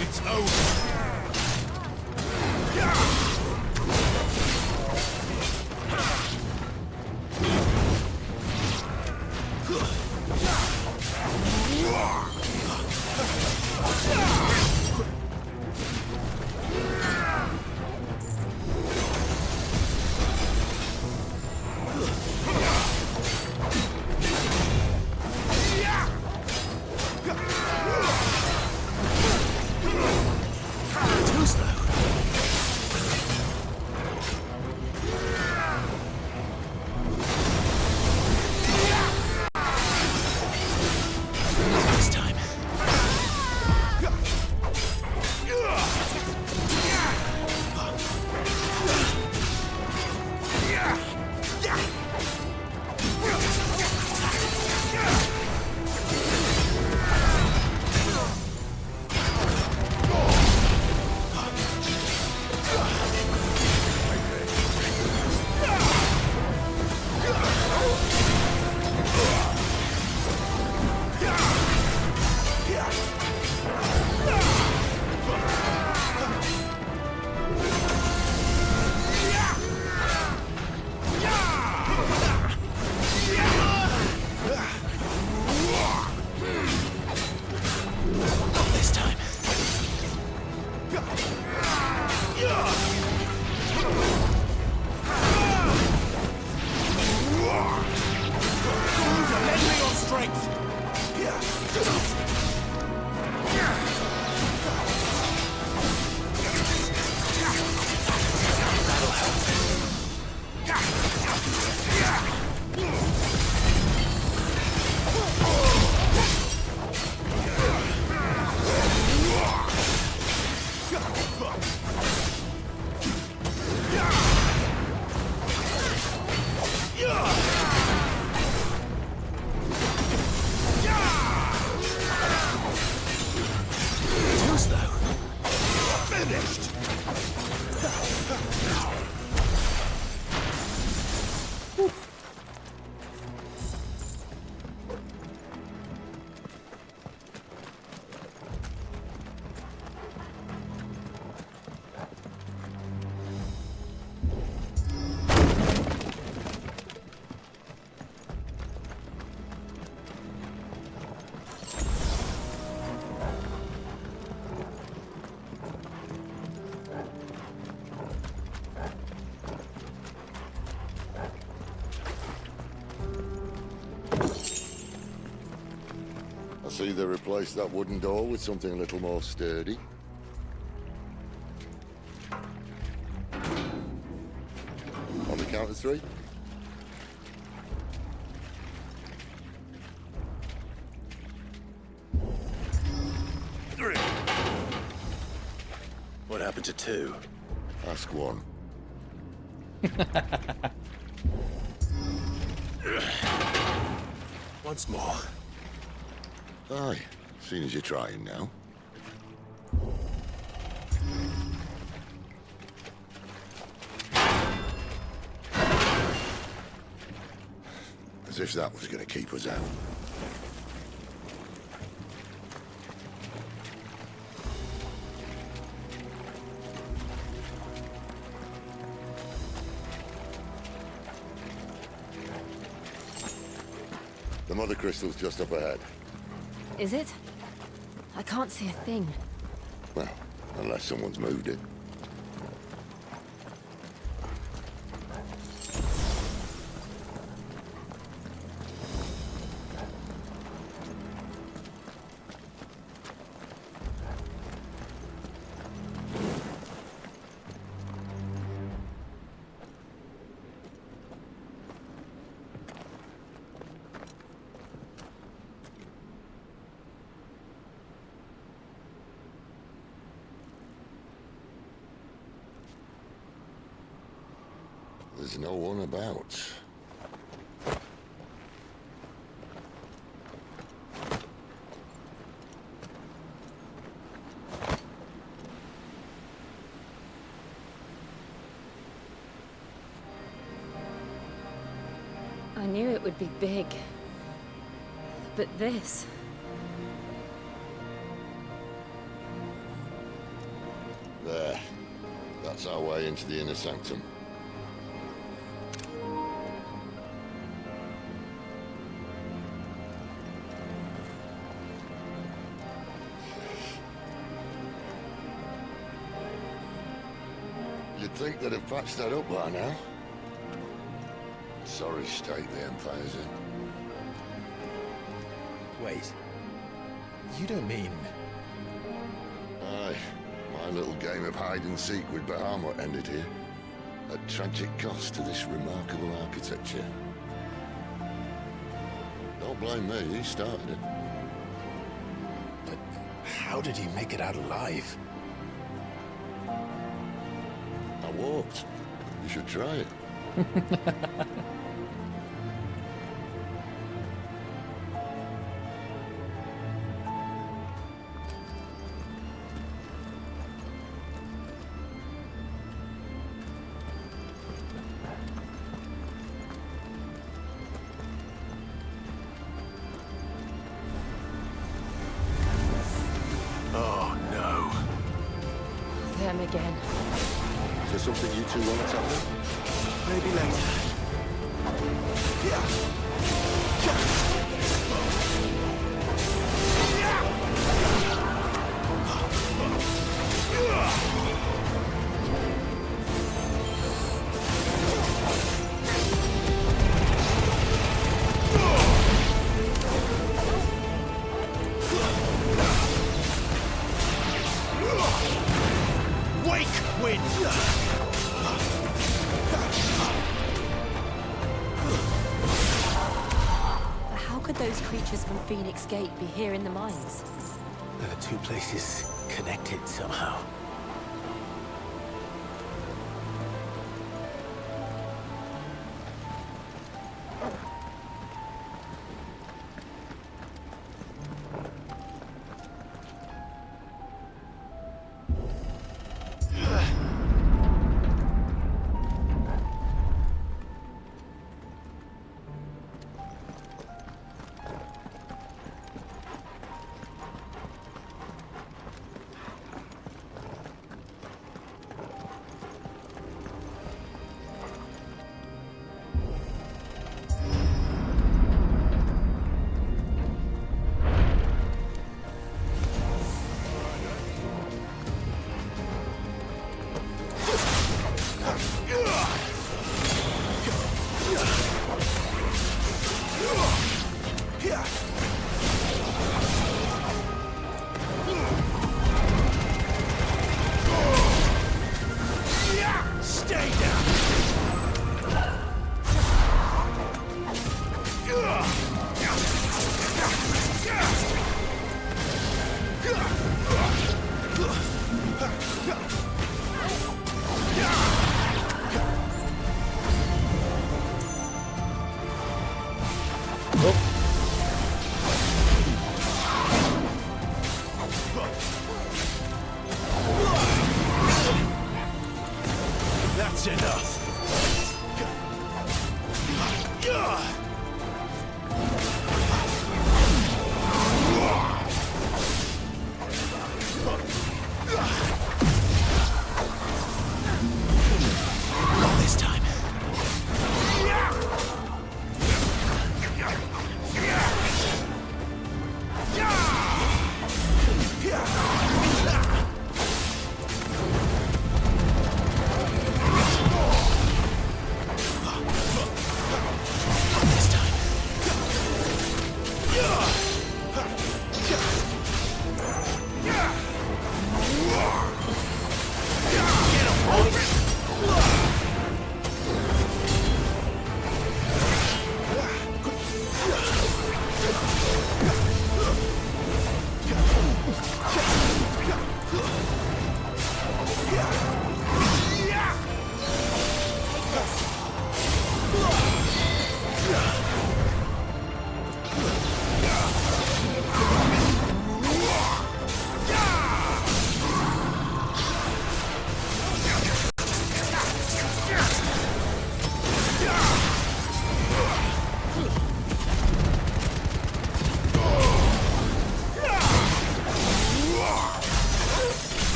It's over. see they replaced that wooden door with something a little more sturdy. On the count of 3. What happened to 2? Ask 1. Once more. Aye, seeing as you're trying now. As if that was going to keep us out. The mother crystal's just up ahead. Is it? I can't see a thing. Well, unless someone's moved it. There's no one about. I knew it would be big. But this... There. That's our way into the inner sanctum. You'd think they'd have patched that up by now. Sorry state the Empire's in. Wait. You don't mean... Aye. My little game of hide-and-seek with Bahamut ended here. At tragic cost to this remarkable architecture. Don't blame me, he started it. But how did he make it out alive? I walked. You should try it. Oh, no. Them again. Is there something you two want to tell me? Maybe later. Wake, wind! How could those creatures from Phoenix Gate be here in the mines? Are the two places connected somehow?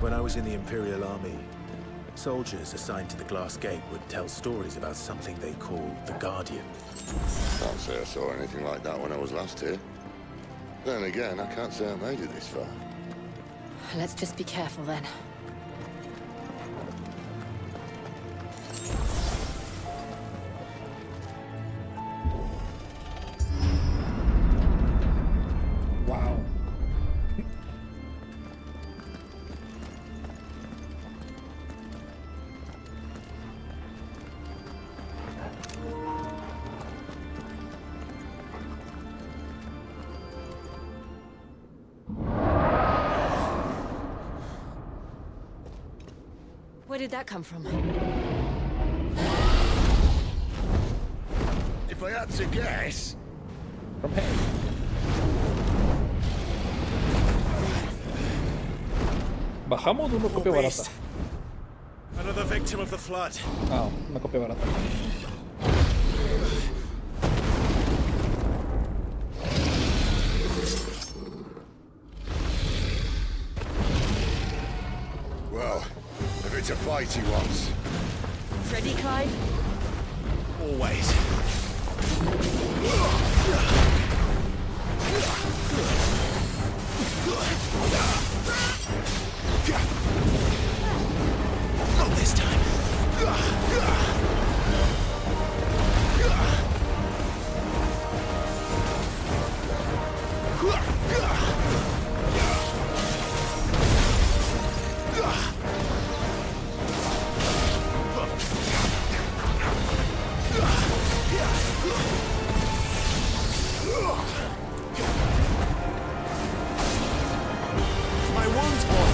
When I was in the Imperial Army, soldiers assigned to the Glass Gate would tell stories about something they called the Guardian. Can't say I saw anything like that when I was last here. Then again, I can't say I made it this far. Let's just be careful then. Wow. Where did that come from? If I had to guess... From him. Bajamos de una copia barata. Another victim of the flood. Ah, una copia barata. Well, if it's a fight he wants. Ready, Clive? Always. Not this time. My wounds, boy.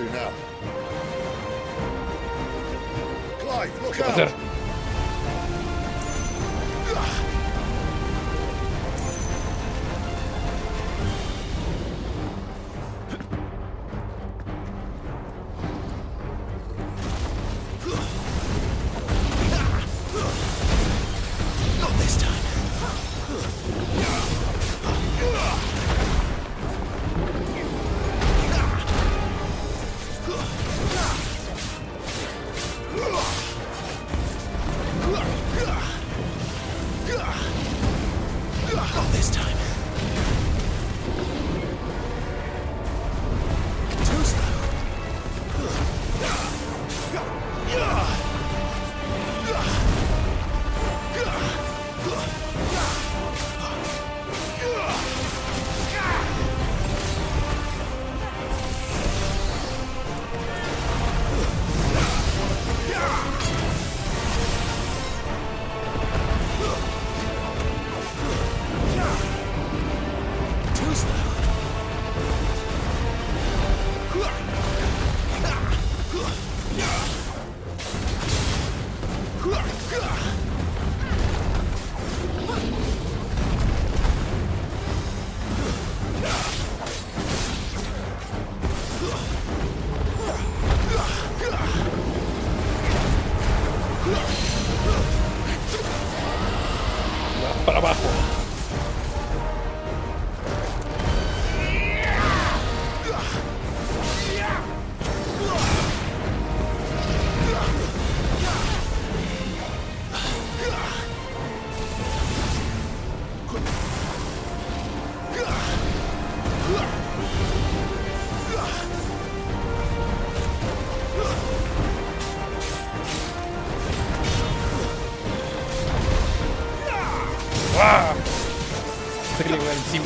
to now. Clive, look ¿Qué va a hacer? out! Not this time. Not this time. Too slow. Too slow. Para abajo. ¡Ah! Sé que le voy a dar encima.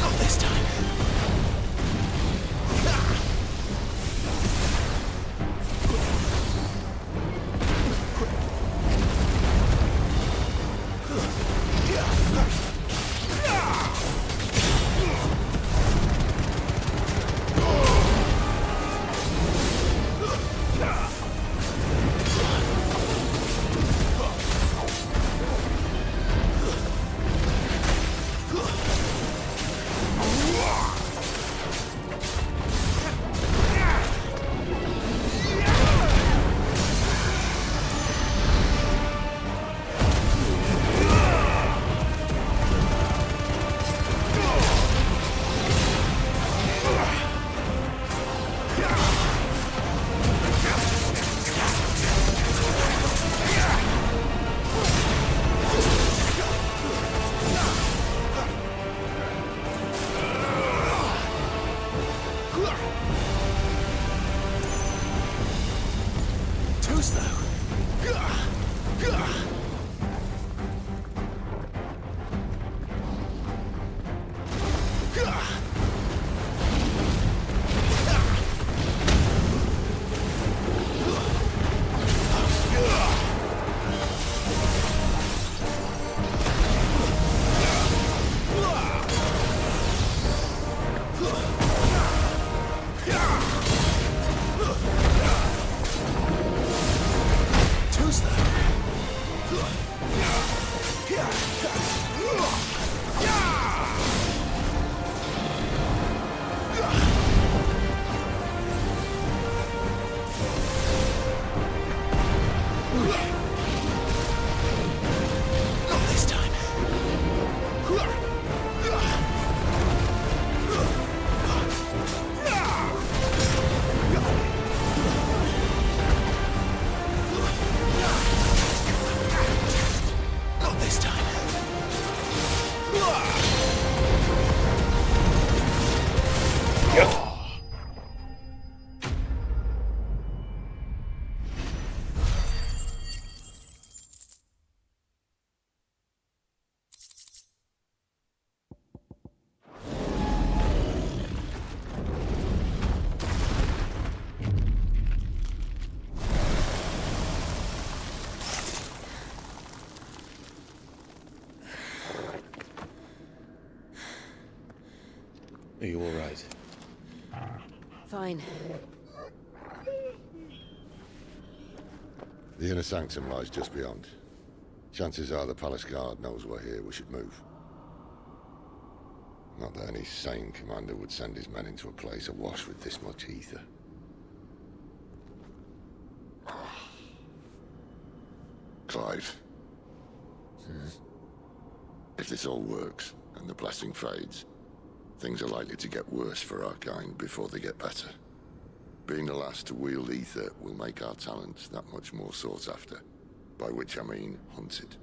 Not this time. Too slow. Are you all right? Fine. The inner sanctum lies just beyond. Chances are the palace guard knows we're here. We should move. Not that any sane commander would send his men into a place awash with this much ether. Clive. If this all works, and the blessing fades, things are likely to get worse for our kind before they get better. Being the last to wield ether will make our talents that much more sought after, by which I mean hunted.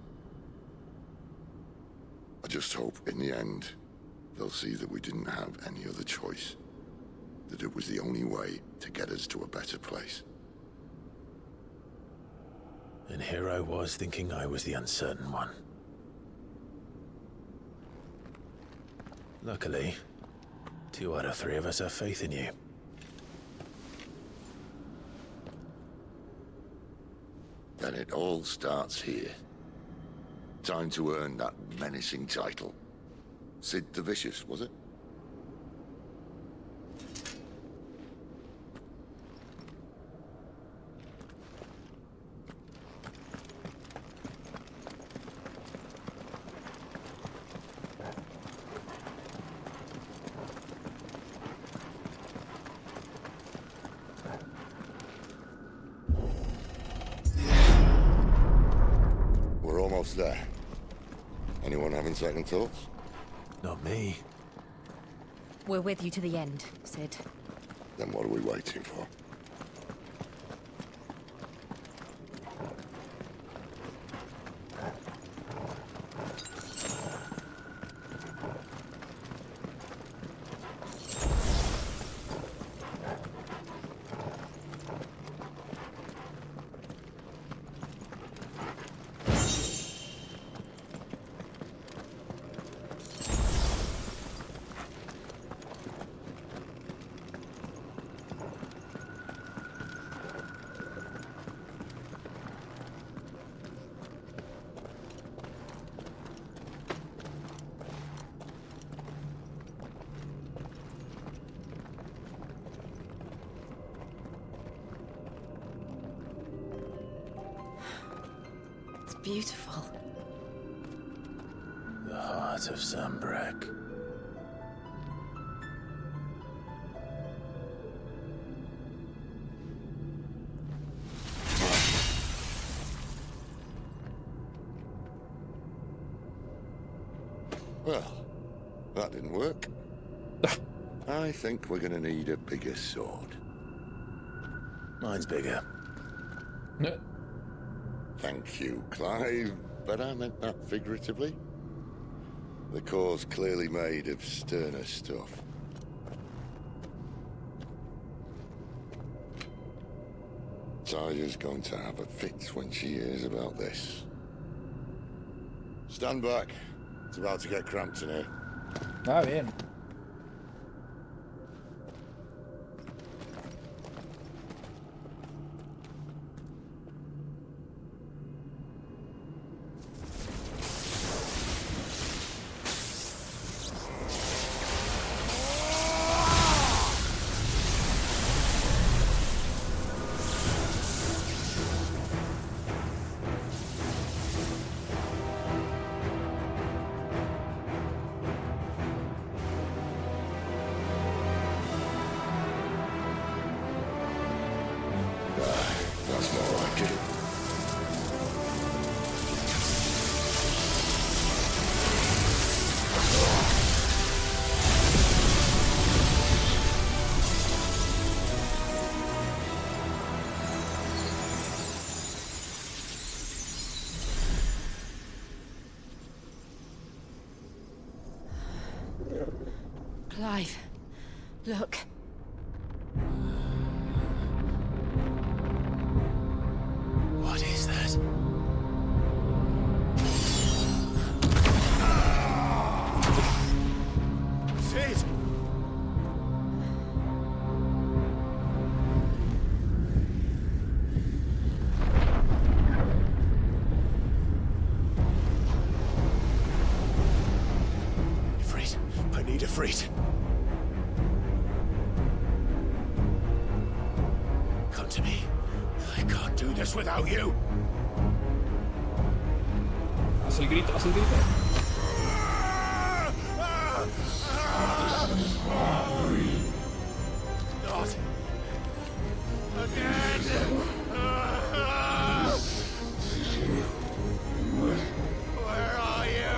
I just hope, in the end, they'll see that we didn't have any other choice. That it was the only way to get us to a better place. And here I was thinking I was the uncertain one. Luckily, 2 out of 3 of us have faith in you. Then it all starts here. Time to earn that menacing title. Sid the Vicious, was it? We're almost there. Anyone having second thoughts? Not me. We're with you to the end, Sid. Then what are we waiting for? Beautiful. The heart of Zambrek. Well, that didn't work. I think we're gonna need a bigger sword. Mine's bigger. Thank you, Clive, but I meant that figuratively. The core's clearly made of sterner stuff. Taya's going to have a fit when she hears about this. Stand back. It's about to get cramped in here. Ah, bien. That's more like it. Clive, look. What is that? Sid! Ifrit. I need Ifrit. on to me. I can't do this without you. Haz el grito, haz el grito. Not again. Where are you?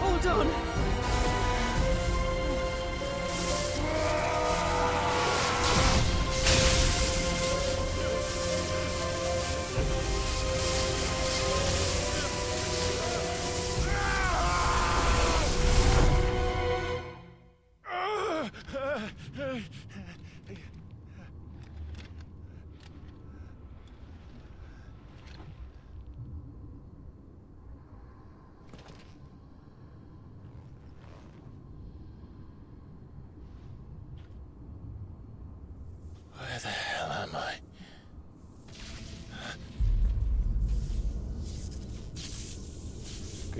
Hold on. Where the hell am I? Ok.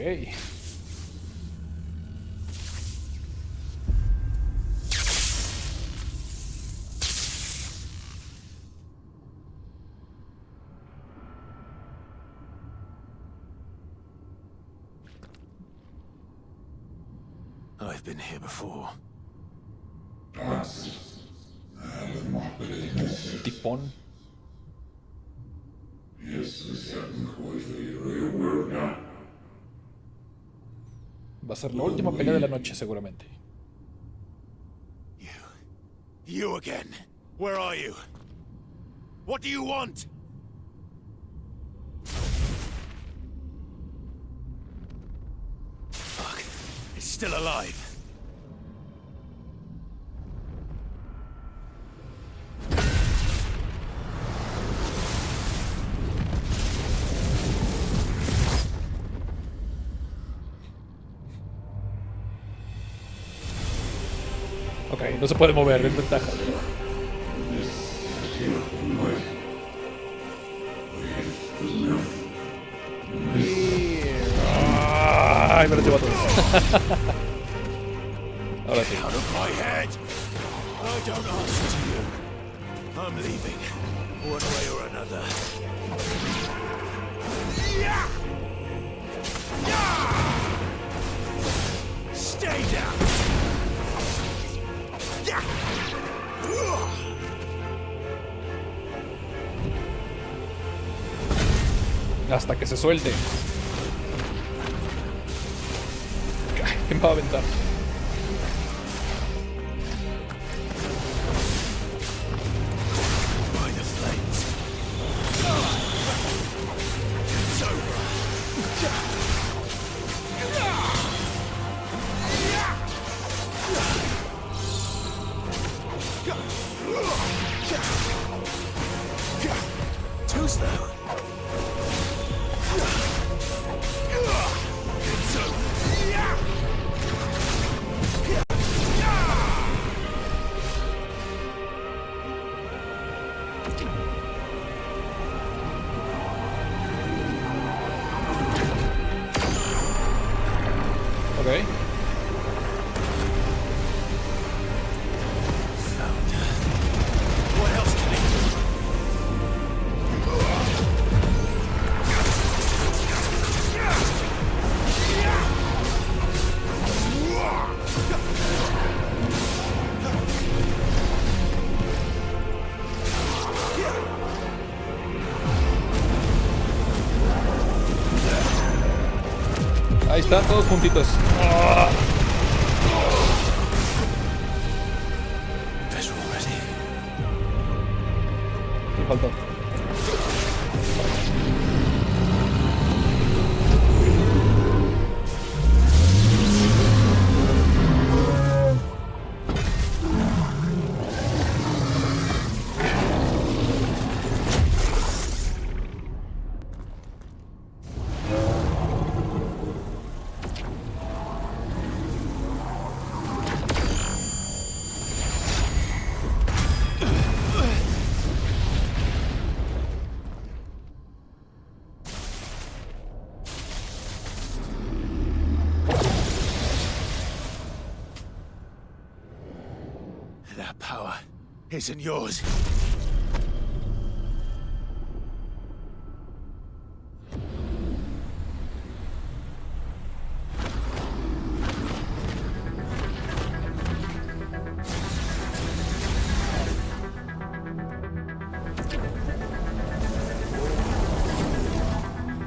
I've been here before. Tifón. Va a ser la última pelea de la noche, seguramente. You again. Where are you? What do you want? Fuck. It's still alive. Ok, no se puede mover, es ventaja. Ay, me lo llevo a todos. Ahora sí. Out of my head. I don't answer to you. I'm leaving. One way or another. Stay down. Hasta que se suelte. ¿Quién va a aventar? By the flames. It's over. Too slow. Ok. What else can I do? Ahí están todos juntitos. ¡Oh! Me faltó. isn't yours.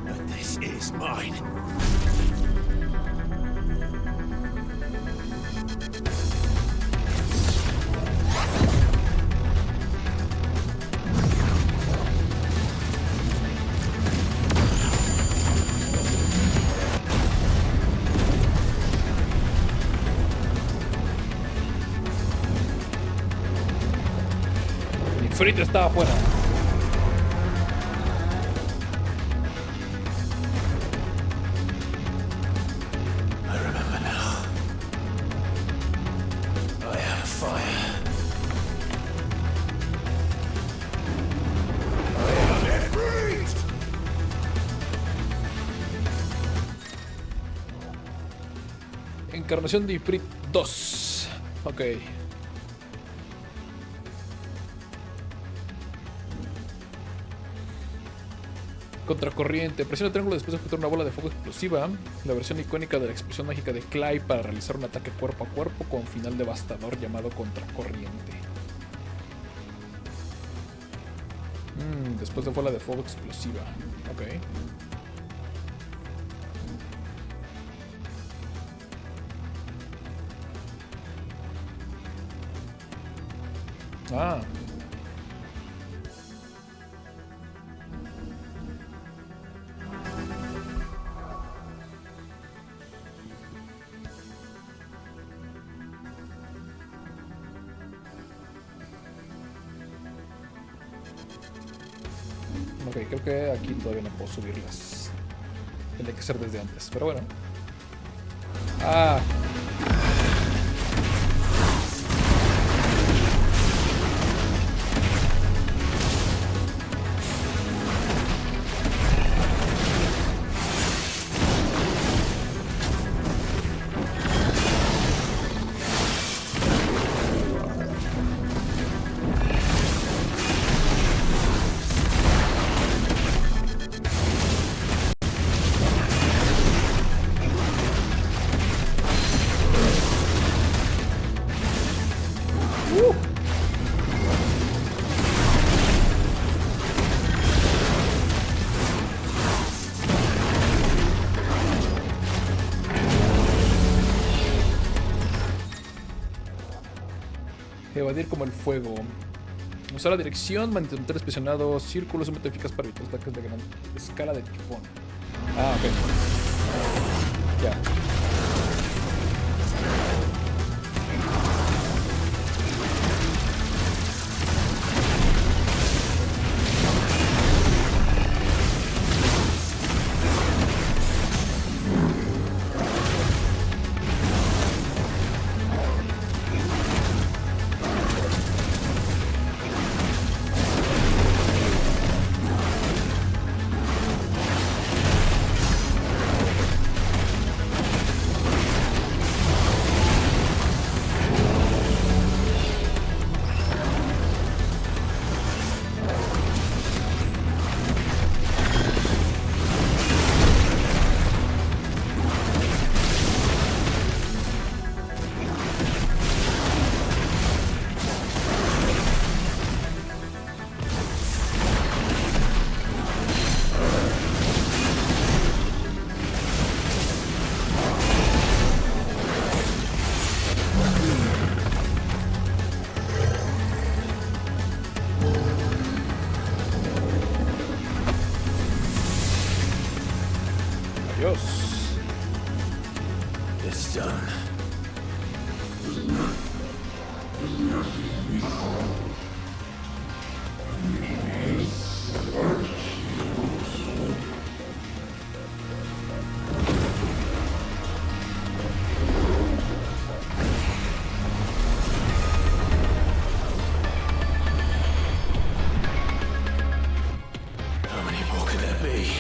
But this is mine. Frito estaba afuera. I remember now. I am fire. I am Ifrit! Encarnación de Ifrit 2. Ok. Contracorriente. Presiona el triángulo después de ejecutar una bola de fuego explosiva. La versión icónica de la explosión mágica de Clay para realizar un ataque cuerpo a cuerpo con final devastador llamado contracorriente. Después de bola de fuego explosiva. Ok. Ah. Ok, creo que aquí todavía no puedo subirlas. Tiene que ser desde antes, pero bueno. Ah. Evadir como el fuego. Usar la dirección, mantener presionado, círculo, es un método eficaz para evitar ataques de gran escala de tifón. Ah, ok. Ya. It's done. How many more could there be?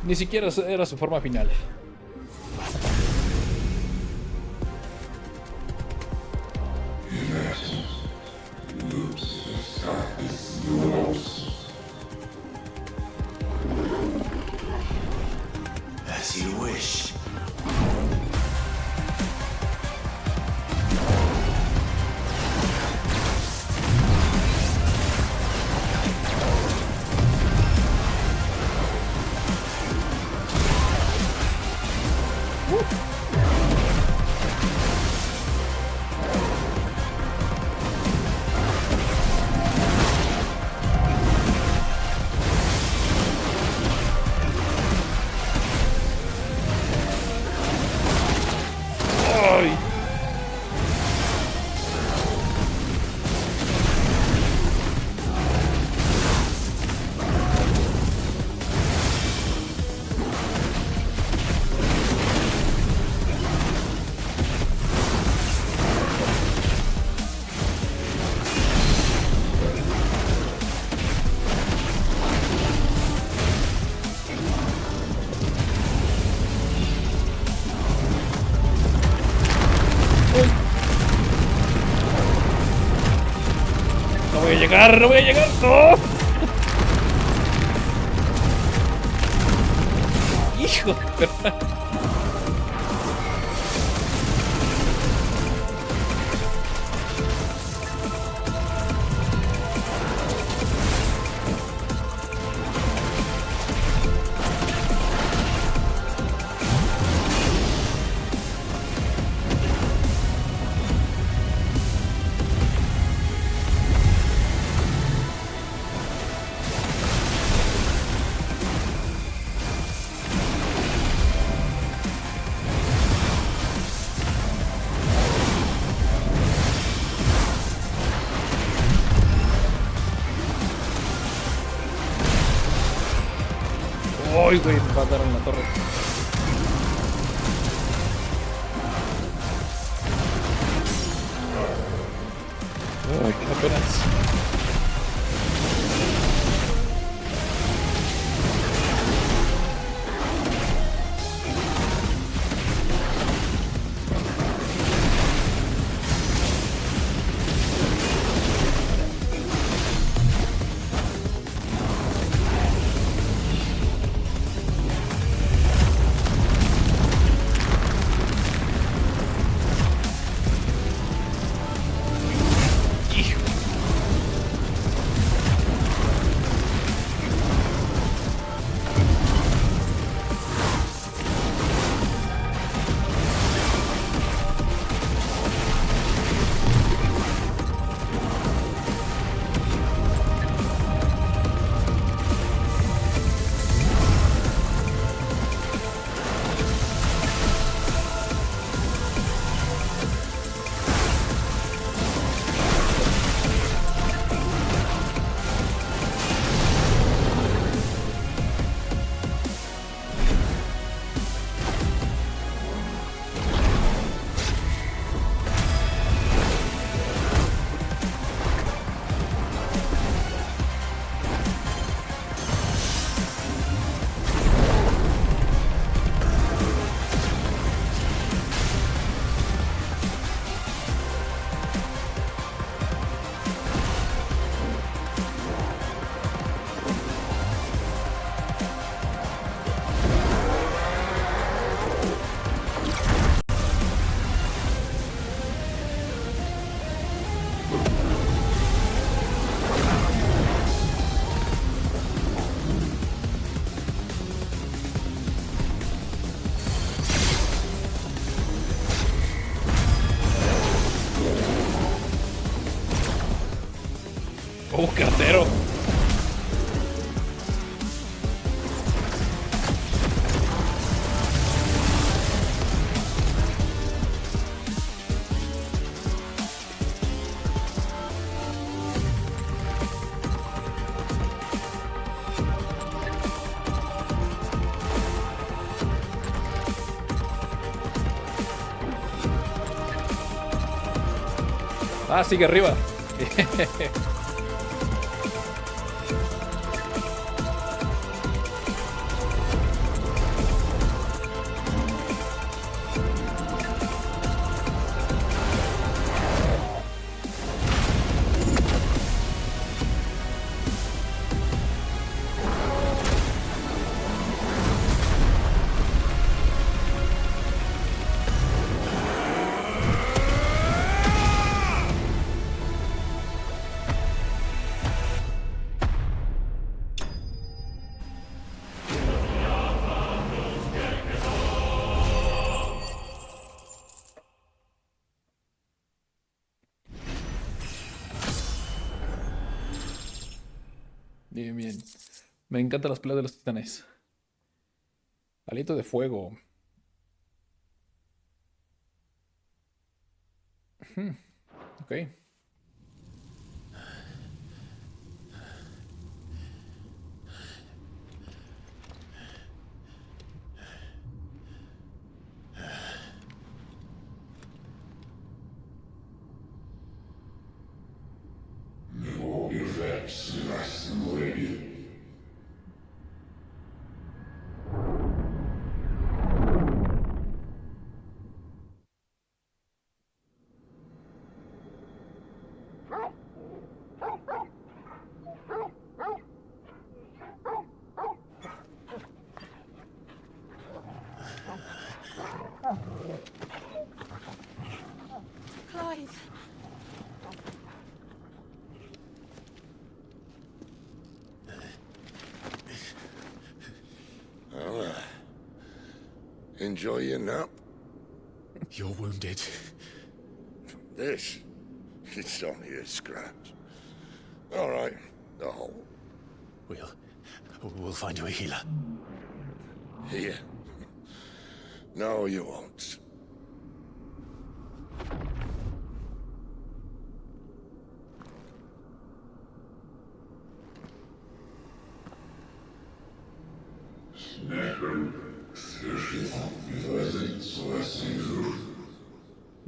Ni siquiera era su forma final. As you wish. No voy a llegar. ¡Oh! Hijo de perra. Uy, güey, me va a dar en la torre. Ay, qué apenas. Cartero. Ah, sigue arriba. Bien, bien. Me encantan las peleas de los titanes. Aliento de fuego. Ok. Clive. Well, enjoy your nap. You're wounded. This? It's only a scratch. All right, the hole. We'll find you a healer. Here? No, you won't.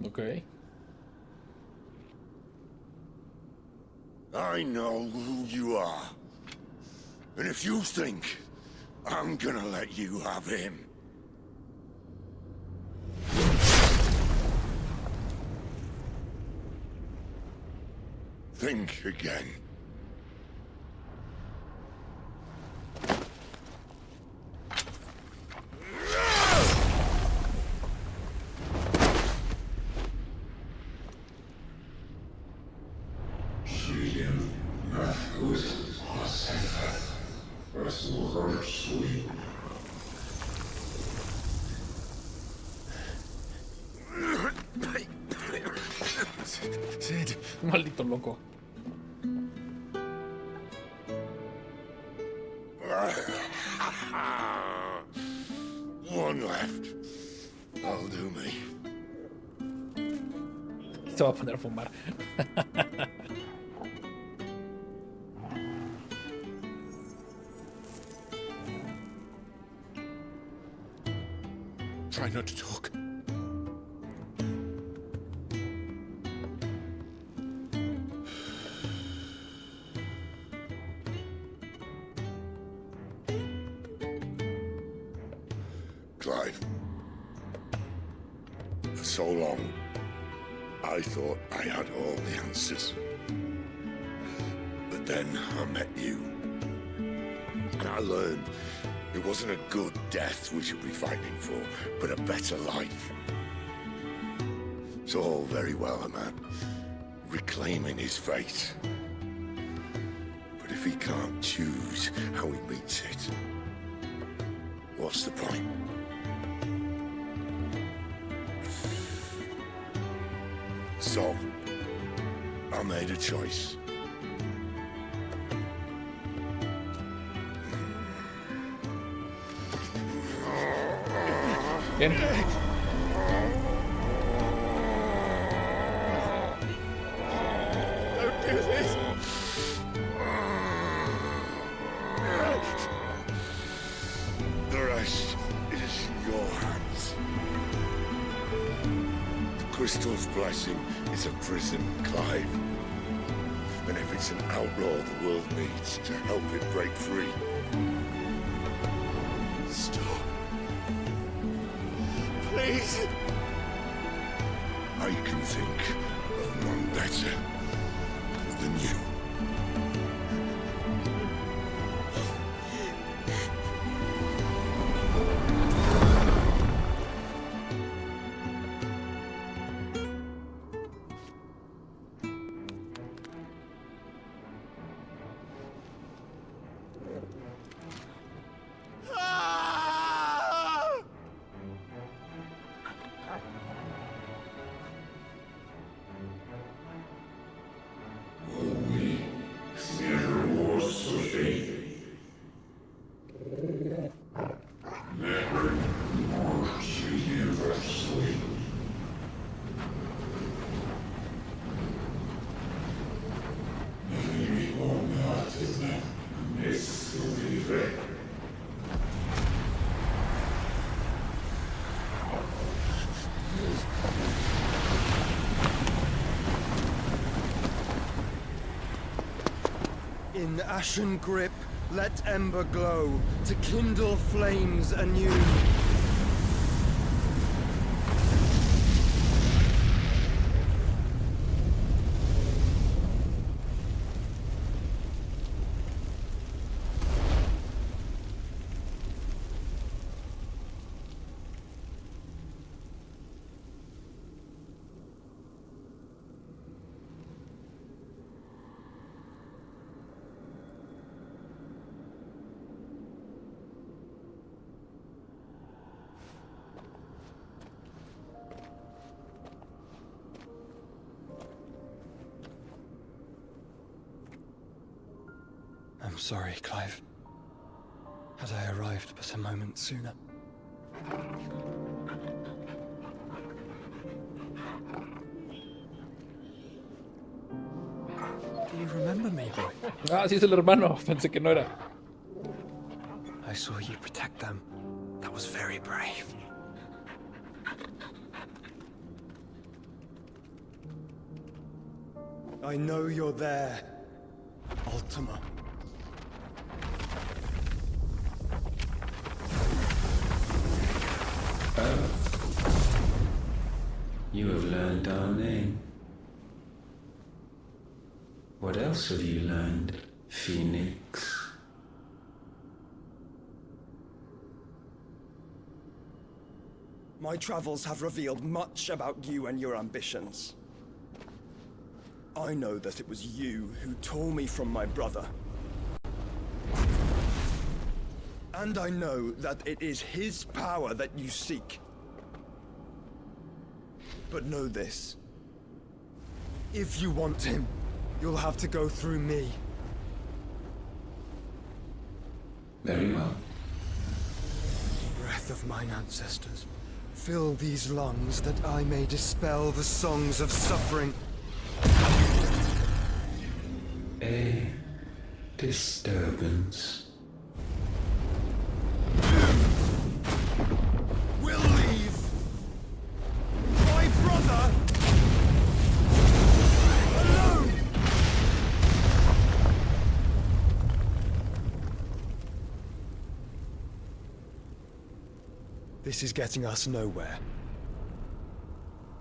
Okay. I know who you are. And if you think I'm gonna let you have him... think again. Sid. Maldito loco. One left. That'll do me. Se va a poner a fumar. Try not to talk. Clive. For so long, I thought I had all the answers. But then I met you. And I learned it wasn't a good death we should be fighting for, but a better life. It's all very well, a man reclaiming his fate. But if he can't choose how he meets it, what's the point? So, I made a choice. Bien. Don't do this! The rest is in your hands. The Crystal's blessing is a prison, Clive. And if it's an outlaw the world needs to help it break free... Stop. Please! I can think of none better than you. In ashen grip, let ember glow, to kindle flames anew. I'm sorry, Clive. Had I arrived but a moment sooner. Do you remember me, boy? Ah, sí es el hermano. Pensé que no era. I saw you protect them. That was very brave. I know you're there, Ultima. Oh. You have learned our name. What else have you learned, Phoenix? My travels have revealed much about you and your ambitions. I know that it was you who tore me from my brother. And I know that it is his power that you seek. But know this. If you want him, you'll have to go through me. Very well. Breath of mine ancestors, fill these lungs that I may dispel the songs of suffering. A disturbance. We'll leave. My brother alone. This is getting us nowhere.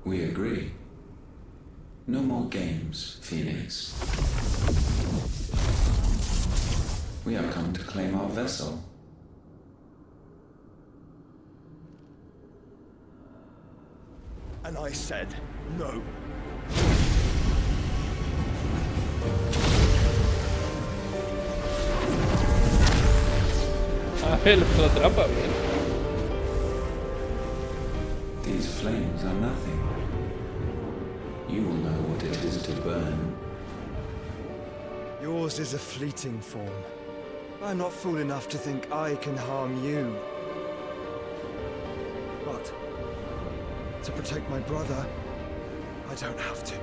We agree. No more games, Phoenix. We have come to claim our vessel. And I said no. Ah, él lo atrapa bien. These flames are nothing. You will know what it is to burn. Yours is a fleeting form. I'm not fool enough to think I can harm you. But to protect my brother, I don't have to.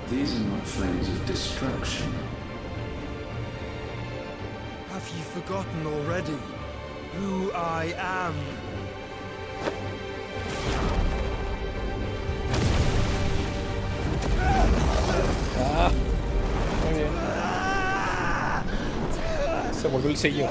These are not flames of destruction. Have you forgotten already who I am? Ah, muy bien. Se volvió el sello.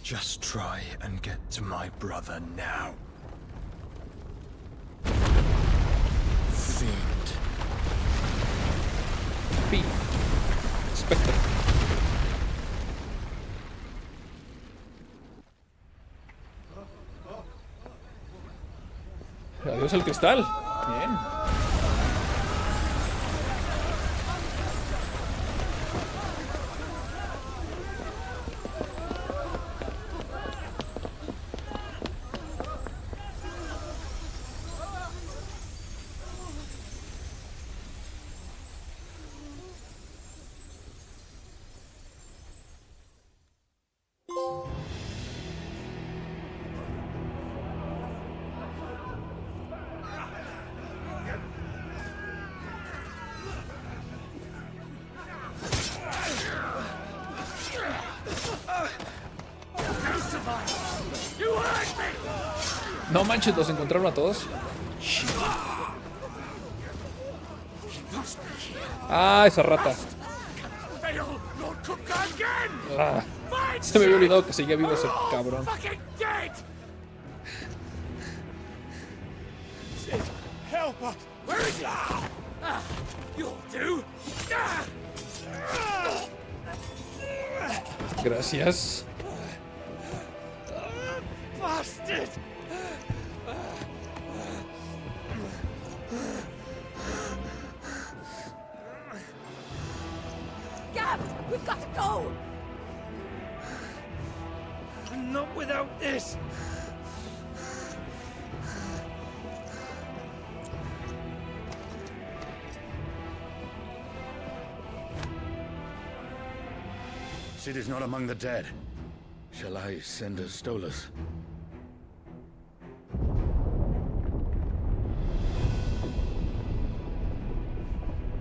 Just try and get to my brother now. Fiend. Fiend. Spectre. Adiós el cristal. Bien. No manches, los encontraron a todos. Ah, esa rata. Ah, se me había olvidado que seguía vivo ese cabrón. Help us! Where is he? You'll do. Gracias. Bastard! Gab, we've got to go! Not without this! Sid is not among the dead. Shall I send a Stolas?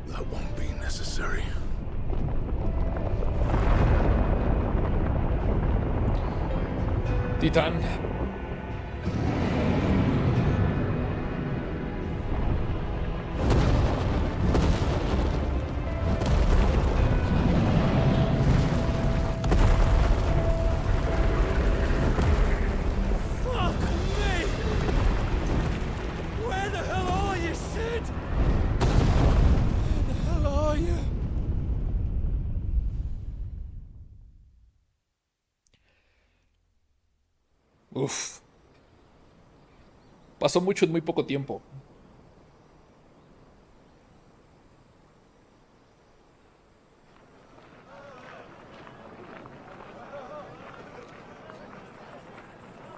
That won't be necessary. Titán. Uf. Pasó mucho en muy poco tiempo.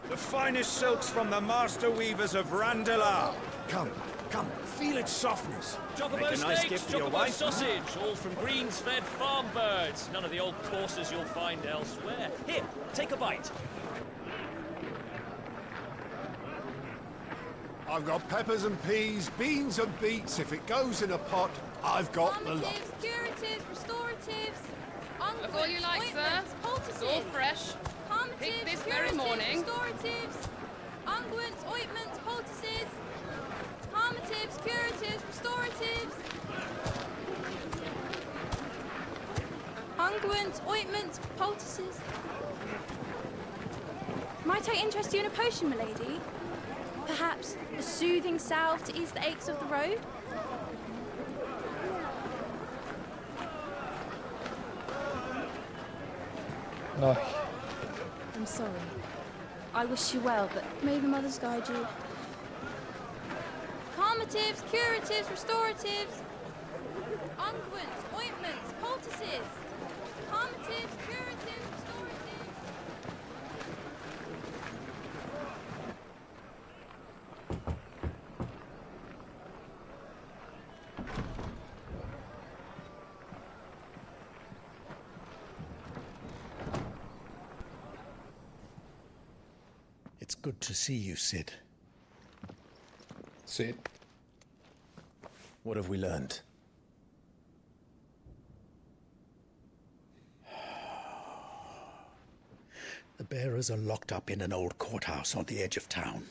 The finest silks from the master weavers of Randalar. Come, feel its softness. Chocobo Make a nice steaks, gift for your chocobo wife. sausage, all from greens-fed farm birds. None of the old courses you'll find elsewhere. Here, take a bite. I've got peppers and peas, beans and beets. If it goes in a pot, I've got the lot. Curatives, restoratives, Look all you like, sir. It's all fresh. Picked this very morning. Restoratives, unguents, ointments, poultices, harmatives, curatives, restoratives, unguents, ointments, poultices. Might I interest you in a potion, milady? Perhaps a soothing salve to ease the aches of the road? No. I'm sorry. I wish you well, but may the mothers guide you. Calmatives, curatives, restoratives, unguents, ointments, poultices. Calmatives, curatives, restoratives. It's good to see you, Sid. Sid. What have we learned? The bearers are locked up in an old courthouse on the edge of town.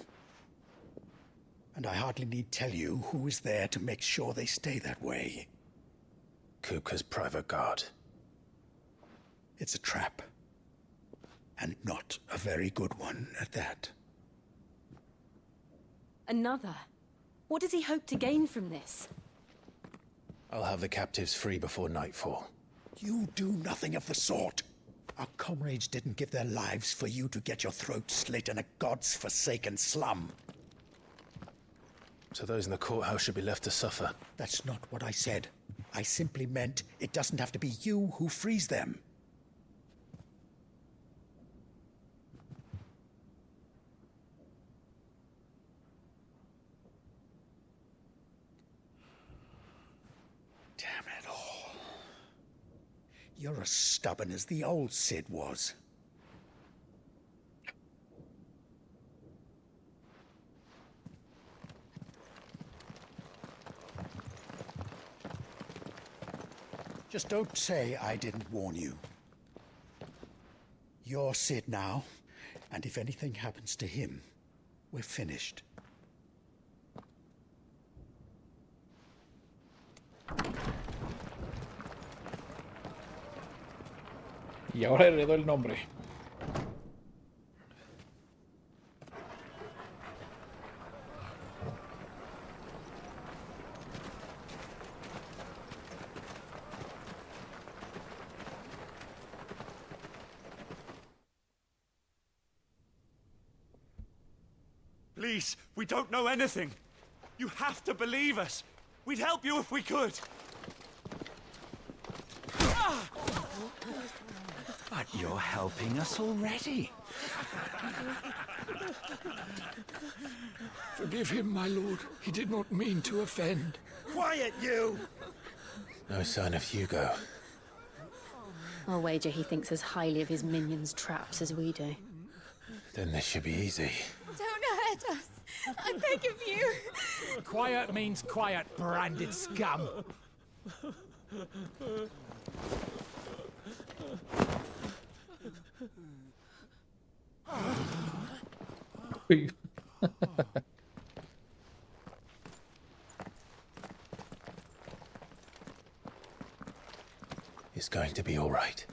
And I hardly need tell you who is there to make sure they stay that way. Kupka's private guard. It's a trap. And not a very good one at that. Another? What does he hope to gain from this? I'll have the captives free before nightfall. You do nothing of the sort. Our comrades didn't give their lives for you to get your throat slit in a god's forsaken slum. So those in the courthouse should be left to suffer. That's not what I said. I simply meant it doesn't have to be you who frees them. Damn it all. You're as stubborn as the old Cid was. Just don't say I didn't warn you. You're Cid now, and if anything happens to him, we're finished. Y ahora heredó el nombre. Please, we don't know anything. You have to believe us. We'd help you if we could. But you're helping us already. Forgive him, my lord. He did not mean to offend. Quiet, you! No sign of Hugo. I'll wager he thinks as highly of his minions' traps as we do. Then this should be easy. Don't hurt us. I beg of you. Quiet means quiet, branded scum. It's going to be all right.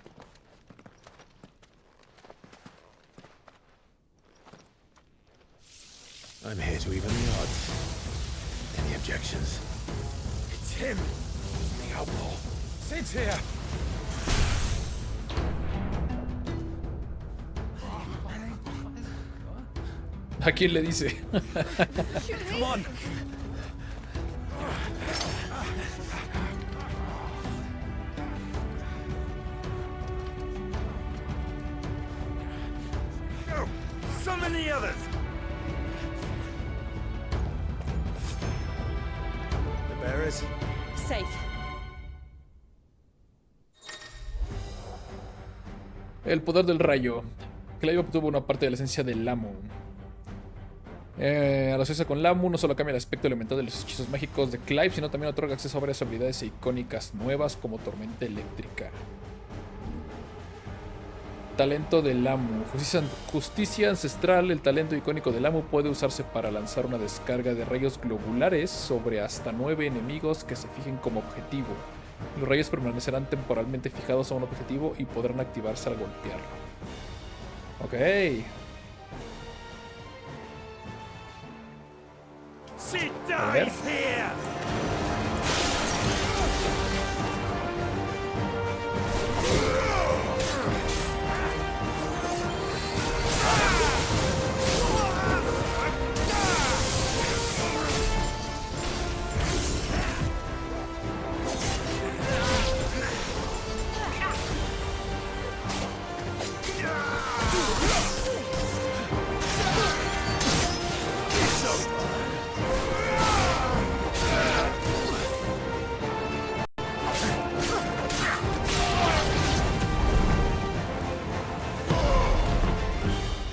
I'm here to even the odds. Any objections? It's him! The outlaw. Sid's here! ¿A quién le dice? Come on! Go! Summon the others! The bearers? Safe. El poder del rayo. Clive obtuvo una parte de la esencia del Lamu. Al asociarse con Lamu no solo cambia el aspecto elemental de los hechizos mágicos de Clive, sino también otorga acceso a varias habilidades icónicas nuevas como tormenta eléctrica. Talento de Lamu. Justicia ancestral. El talento icónico de Lamu puede usarse para lanzar una descarga de rayos globulares sobre hasta 9 enemigos que se fijen como objetivo. Los rayos permanecerán temporalmente fijados a un objetivo y podrán activarse al golpearlo. Ok. She dies here!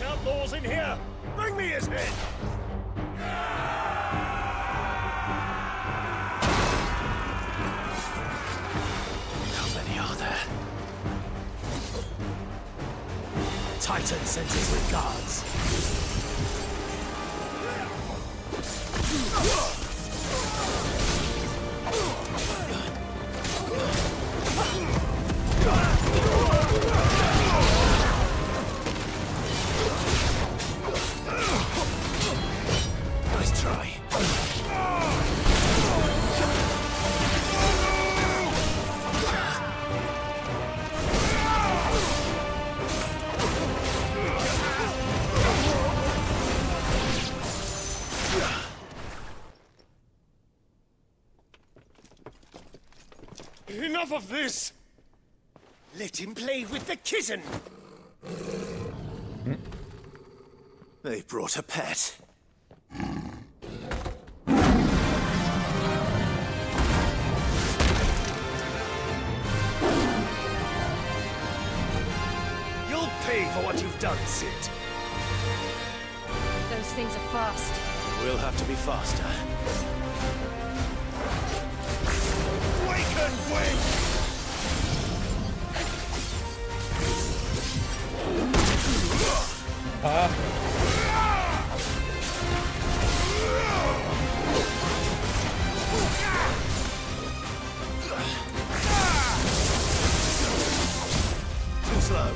Outlaws in here! Bring me his head! How many are there? Titan sends his regards. Nice try. Enough of this! Let him play with the kitten! They brought a pet. You'll pay for what you've done, Sid. Those things are fast. We'll have to be faster. Waken wing! Too slow.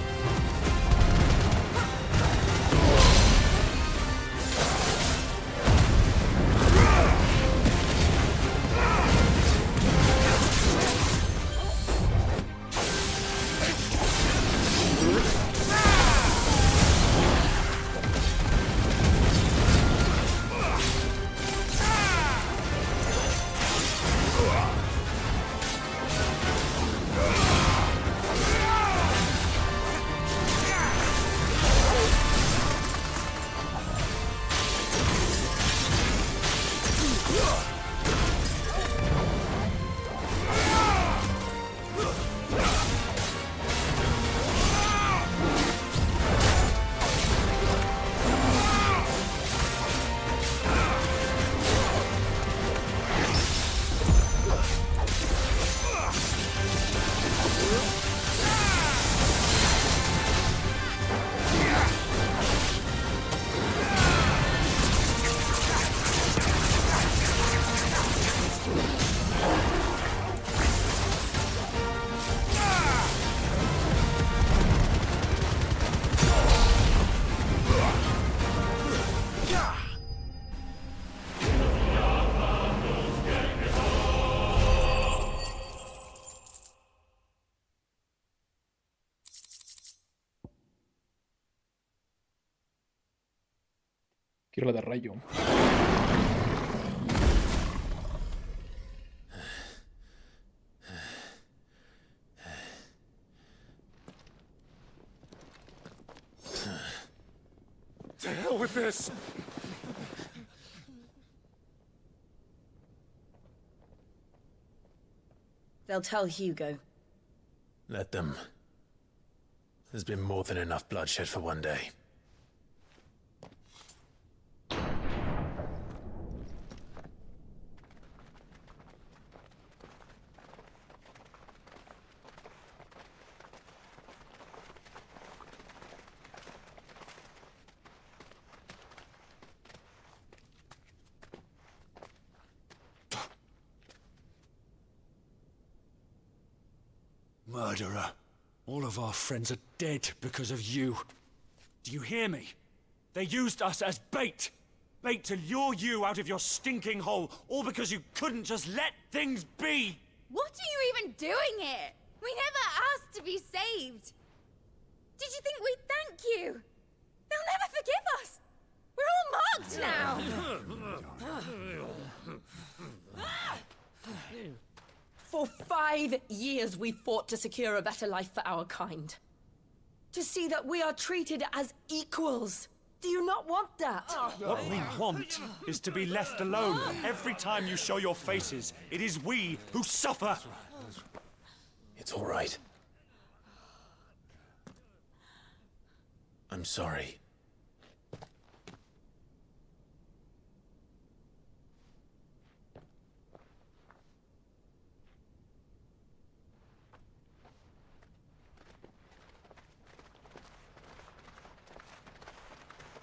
Quiero la de rayo. To hell with this! They'll tell Hugo. Let them. There's been more than enough bloodshed for one day. Murderer. All of our friends are dead because of you. Do you hear me? They used us as bait. Bait to lure you out of your stinking hole, all because you couldn't just let things be. What are you even doing here? We never asked to be saved. Did you think we'd thank you? They'll never forgive us. We're all marked now. For 5 years we fought to secure a better life for our kind. To see that we are treated as equals. Do you not want that? What we want is to be left alone. Every time you show your faces, it is we who suffer. It's all right. I'm sorry.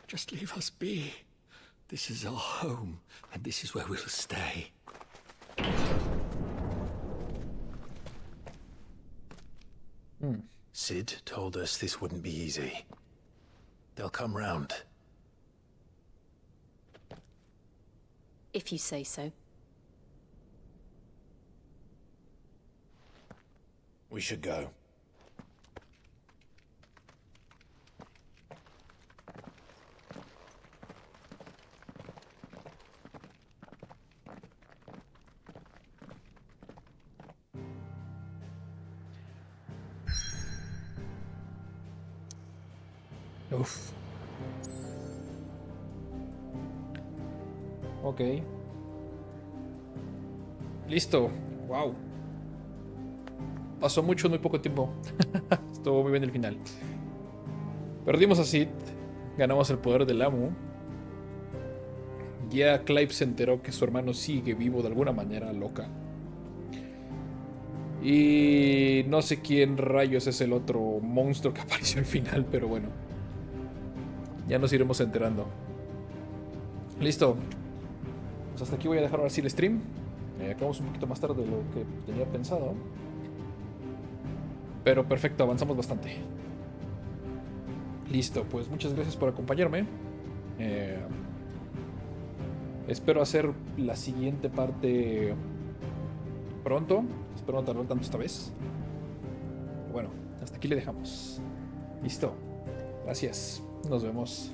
Just leave us be. This is our home, and this is where we'll stay. Sid told us this wouldn't be easy. They'll come round. If you say so. We should go. Uf. Ok. Listo. Wow. Pasó mucho en muy poco tiempo. Estuvo muy bien el final. Perdimos a Sid. Ganamos el poder del amo. Ya Clive se enteró que su hermano sigue vivo de alguna manera loca. Y no sé quién rayos es el otro monstruo que apareció al final, pero bueno. Ya nos iremos enterando. Listo. Pues hasta aquí voy a dejar ahora sí el stream. Acabamos un poquito más tarde de lo que tenía pensado. Pero perfecto, avanzamos bastante. Listo, pues muchas gracias por acompañarme. Espero hacer la siguiente parte pronto. Espero no tardar tanto esta vez. Bueno, hasta aquí le dejamos. Listo. Gracias. Nos vemos.